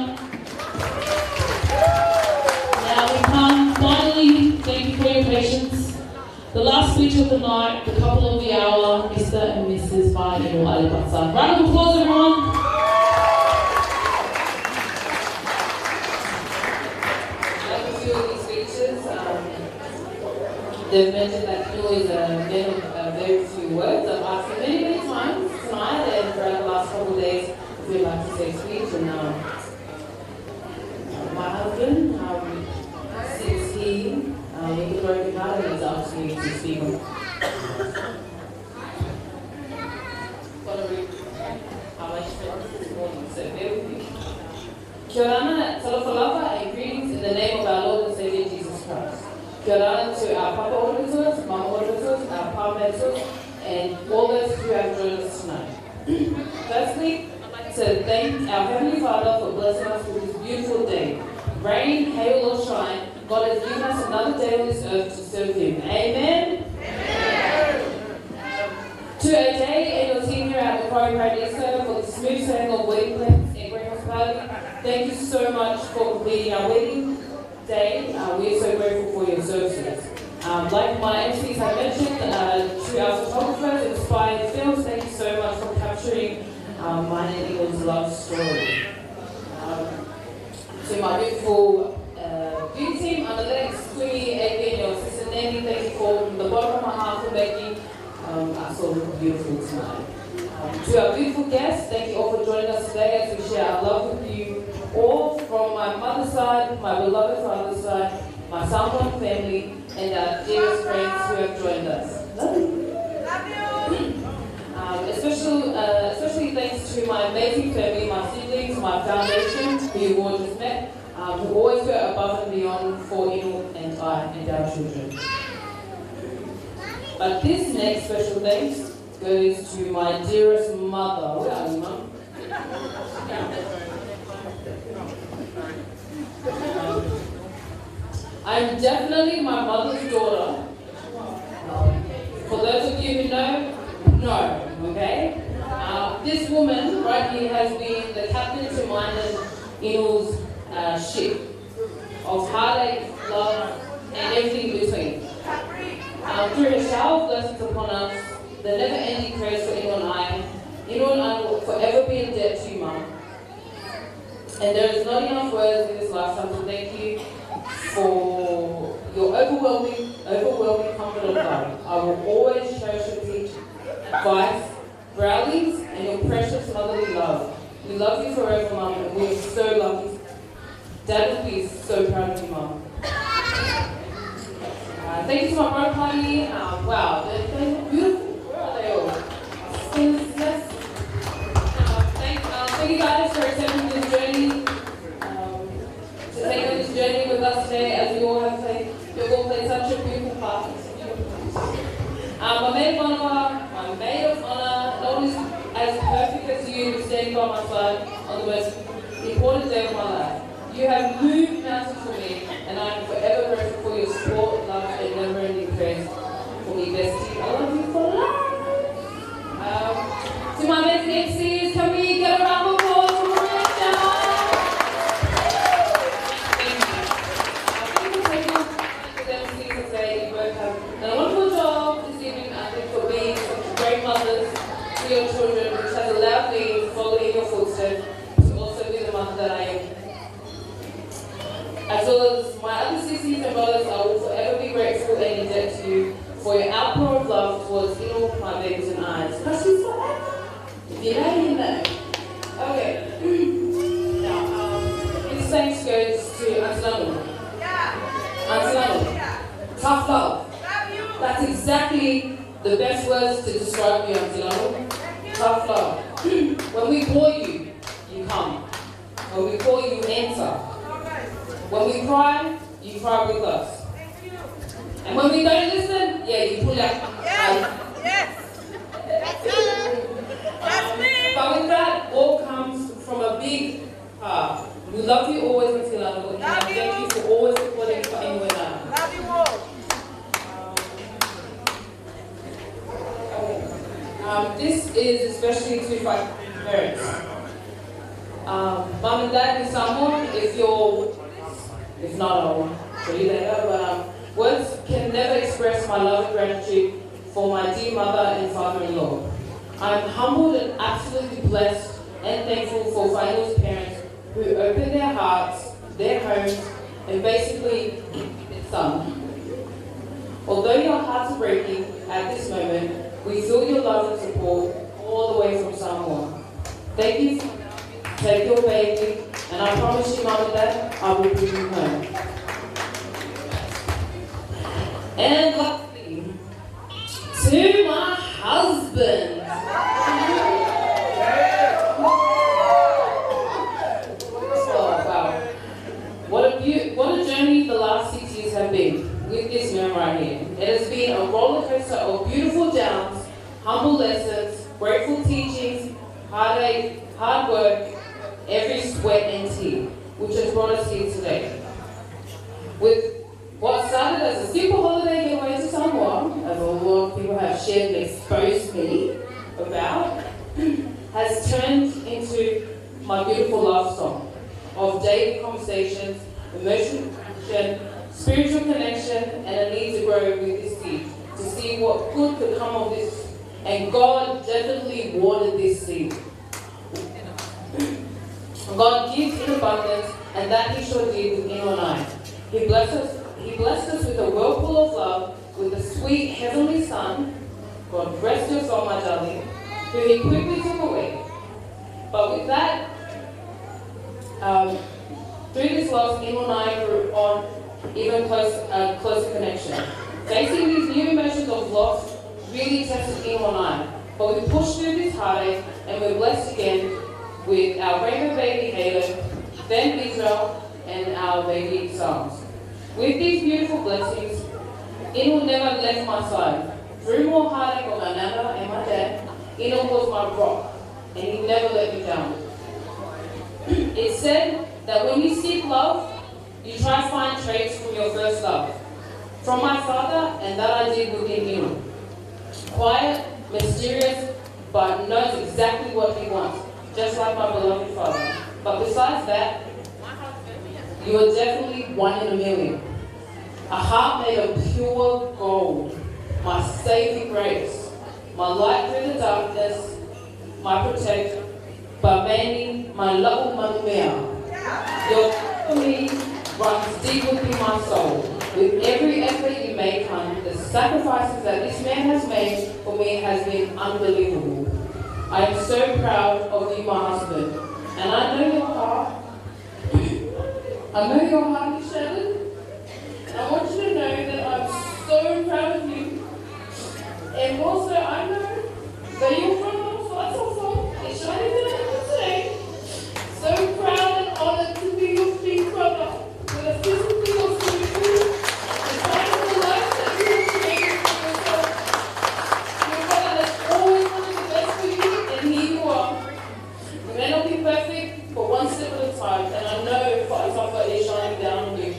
[SPEAKER 2] Now we come finally. Thank you for your patience. The last speech of the night, the couple of the hour, Mr. and Mrs. Faainu Ailepata. Round of applause, everyone.
[SPEAKER 8] Like a few of these speeches, they've mentioned that Inu is a man of very few words. I've asked him many, many times tonight and throughout the last couple of days if we'd like to say a speech. And my husband, since he was working hard and he's asked me to speak on. Gonna read how much this morning, so bear with me. Kia ora, talafalava, and greetings in the name of our Lord and Savior Jesus Christ. Kia ora to our Papa auditors, Mama auditors, our Pa mentors, and all those who have joined us tonight. Firstly, I'd like to thank our Heavenly Father for blessing us with this beautiful day. Rain, hail or shine, God has given us another day on this earth to serve Him. Amen? Amen. To Jay and your team here at the Quarry Paradise for the smooth sailing of wedding plans and great hospitality, thank you so much for completing our wedding day. We are so grateful for your services. Like my MCs have mentioned, to our photographers, inspired films, thank you so much for capturing mine and Eagle's love story. To my beautiful beauty team, Analytics, Queenie, Amy, and your sister Nanny, thank you from the bottom of my heart for making us all look beautiful tonight. To our beautiful guests, thank you all for joining us today as we share our love with you all from my mother's side, my beloved father's side, my Samoan family, and our dearest friends who have joined us. Love you. Especially thanks to my amazing family, my siblings, my foundation, who you all just met, who always go above and beyond for Inu and I and our children. But this next special thanks goes to my dearest mother. Where are you, Mum? I'm definitely my mother's daughter. For those of you who know, no, okay? This woman right here has been the captain to mine and Inu's ship of heartache, love, and everything in between. Through her shower of blessings upon us, the never-ending prayers for Inu and I will forever be in debt to you, Mum. And there is not enough words in this lifetime to thank you for your overwhelming comfort and love. I will always cherish your teach, advice, rallies, and your precious motherly love. We love you forever, Mum, and we are so lucky. Dad will be so proud of you, Mum. Thank you to my bride party. Wow, they're beautiful. Where are they all? Thank you guys for accepting this journey. To take on this journey with us today, as we all have played. You've all played such a beautiful part. My maid of honor, not as perfect as you, standing by my side on the most important day of my life. You have moved mountains for me, and I am forever grateful for your support, love, and never-ending prayers for me, bestie. I love you for life. To my amazing MCs, can we get a round of applause for Mariana? Thank you. Thank you for taking the MCs and say you both have done a wonderful job this evening. I think for being such great mothers to your children, which has allowed me to follow in your footsteps, to also be the mother that I am. As well as my other sisters and brothers, I will forever be grateful and in debt to you for your outpour of love towards all my babies and eyes. Because you forever. If you know, you know. Okay. Now, this thanks goes to Auntie Lanu. Auntie Lanu. exactly the best words to describe you, Auntie Lalo. Tough love. When we call you, you come. When we call you, you enter. When we cry, you cry with us. And when we don't listen, yeah, you pull out.
[SPEAKER 9] Yes. That's me.
[SPEAKER 8] But with that, all comes from a big heart. We love you always, Auntie Lalo, and thank you for always supporting Faainu and I.
[SPEAKER 9] Love you all.
[SPEAKER 8] This is especially to my parents. Mom and Dad in Samoan, if not, I'll show you later, but words can never express my love and gratitude for my dear mother and father-in-law. I'm humbled and absolutely blessed and thankful for Faa'inu's parents who opened their hearts, their homes, and basically their son. Although your hearts are breaking at this moment, we feel your love and support all the way from Samoa. Thank you. Take your baby, and I promise you, Mom and Dad, I will bring you home. And lastly, to my husband. Oh, wow. What a journey the last 6 years have been with this man right here. It has been a roller coaster of beautiful downs, humble lessons, grateful teachings, heartache, hard work, every sweat and tear, which has brought us here today. With what started as a simple holiday getaway to Samoa, as a lot of people have shared and exposed me about, has turned into my beautiful love song of daily conversations, emotional connection, spiritual connection, and a need to grow with this seed, to see what good could come of this. And God definitely watered this seed. God gives in abundance, and that He sure did with Eno and I. He blessed us with a whirlpool of love, with a sweet heavenly Son, God rest your soul, my darling, who He quickly took away. But with that, through this loss, Eno and I grew on even closer connection. Facing these new emotions of loss really tested Eno and I, but we pushed through this heartache, and we're blessed again with our rainbow baby Halo, then Israel, and our baby Psalms. With these beautiful blessings, Eno never left my side. Through more heartache of my nana and my dad, Eno was my rock, and he never let me down. It's said that when you seek love, you try to find traits from your first love. From my father, and that I did within Eno. Quiet, mysterious, but knows exactly what he wants, just like my beloved father. But besides that, you are definitely one in a million. A heart made of pure gold, my saving grace, my light through the darkness, my protector, but mainly my love manumea. Your love for me runs deep within my soul. With every effort you make, hon, the sacrifices that this man has made for me has been unbelievable. I am so proud of you, my husband, and I know your heart. I know your heart is shattered, and I want you to know that I'm so proud of you. And also, I know that you're from the it's shining today. So proud and honored to be your big brother, with a physically or spiritually, the kind of life that you have created for yourself. Your brother has always wanted the best for you, and here you are. You may not be perfect, but one step at a time, and I know Faainu is shining down on you.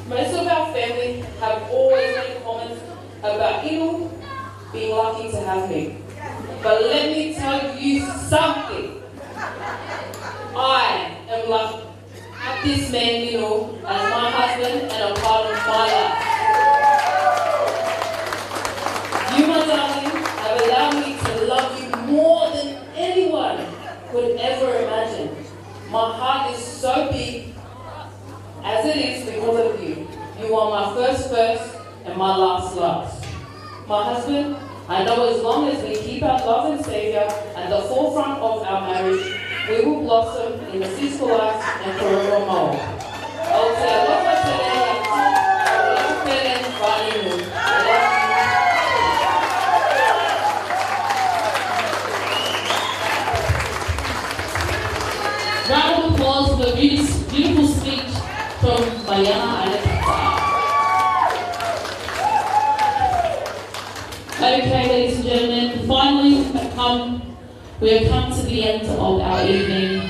[SPEAKER 8] Most of our family have always made comments about Eno being lucky to have me. But let me tell you something. I am lucky to have this man, Eno, as my husband and a part of my life. You, my darling, have allowed me to love you more than anyone could ever imagine. My heart is so big as it is because of you. You are my first and my last. My husband, I know as long as we keep our love and Savior at the forefront of our marriage, we will blossom in the physical life and forevermore. I will say, I love my today,
[SPEAKER 2] Okay, ladies and gentlemen, finally we have come to the end of our evening.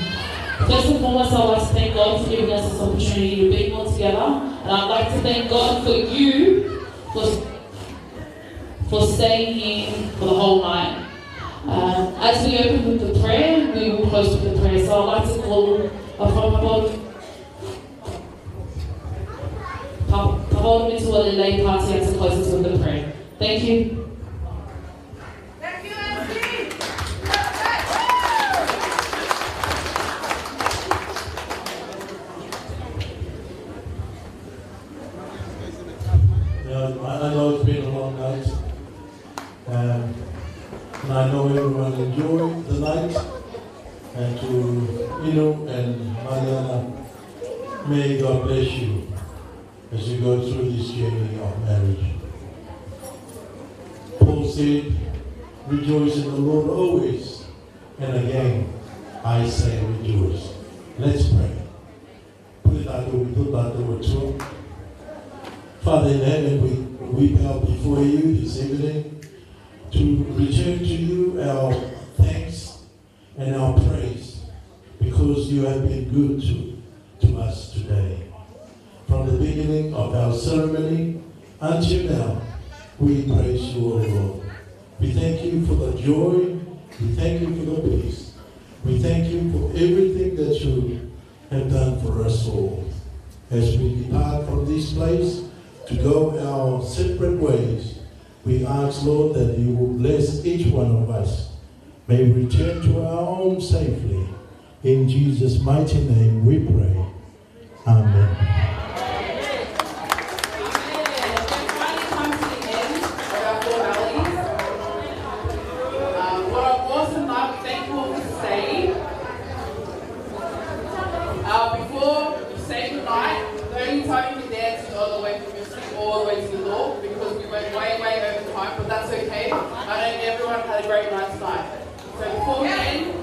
[SPEAKER 2] First and foremost, I'd like to thank God for giving us this opportunity to be all together. And I'd like to thank God for you for staying here for the whole night. As we open with the prayer, we will close with the prayer. So I'd like to call upon Papa into a lay party and to close us with the prayer. Thank you.
[SPEAKER 10] I know it's been a long night, and I know everyone enjoyed the night. And to Faainu and Mariana, may God bless you as you go through this journey of marriage. Paul said, rejoice in the Lord always, and again I say rejoice. Let's pray. Father in heaven, we bow before you this evening to return to you our thanks and our praise, because you have been good to us today. From the beginning of our ceremony until now, we praise you, O Lord. We thank you for the joy, we thank you for the peace, we thank you for everything that you have done for us all. As we depart from this place to go our separate ways, we ask, Lord, that you will bless each one of us. May we return to our home safely. In Jesus' mighty name we pray. Amen.
[SPEAKER 8] All the way to the door, because we went way over time, but that's okay. I know everyone had a great night's night. So before we end,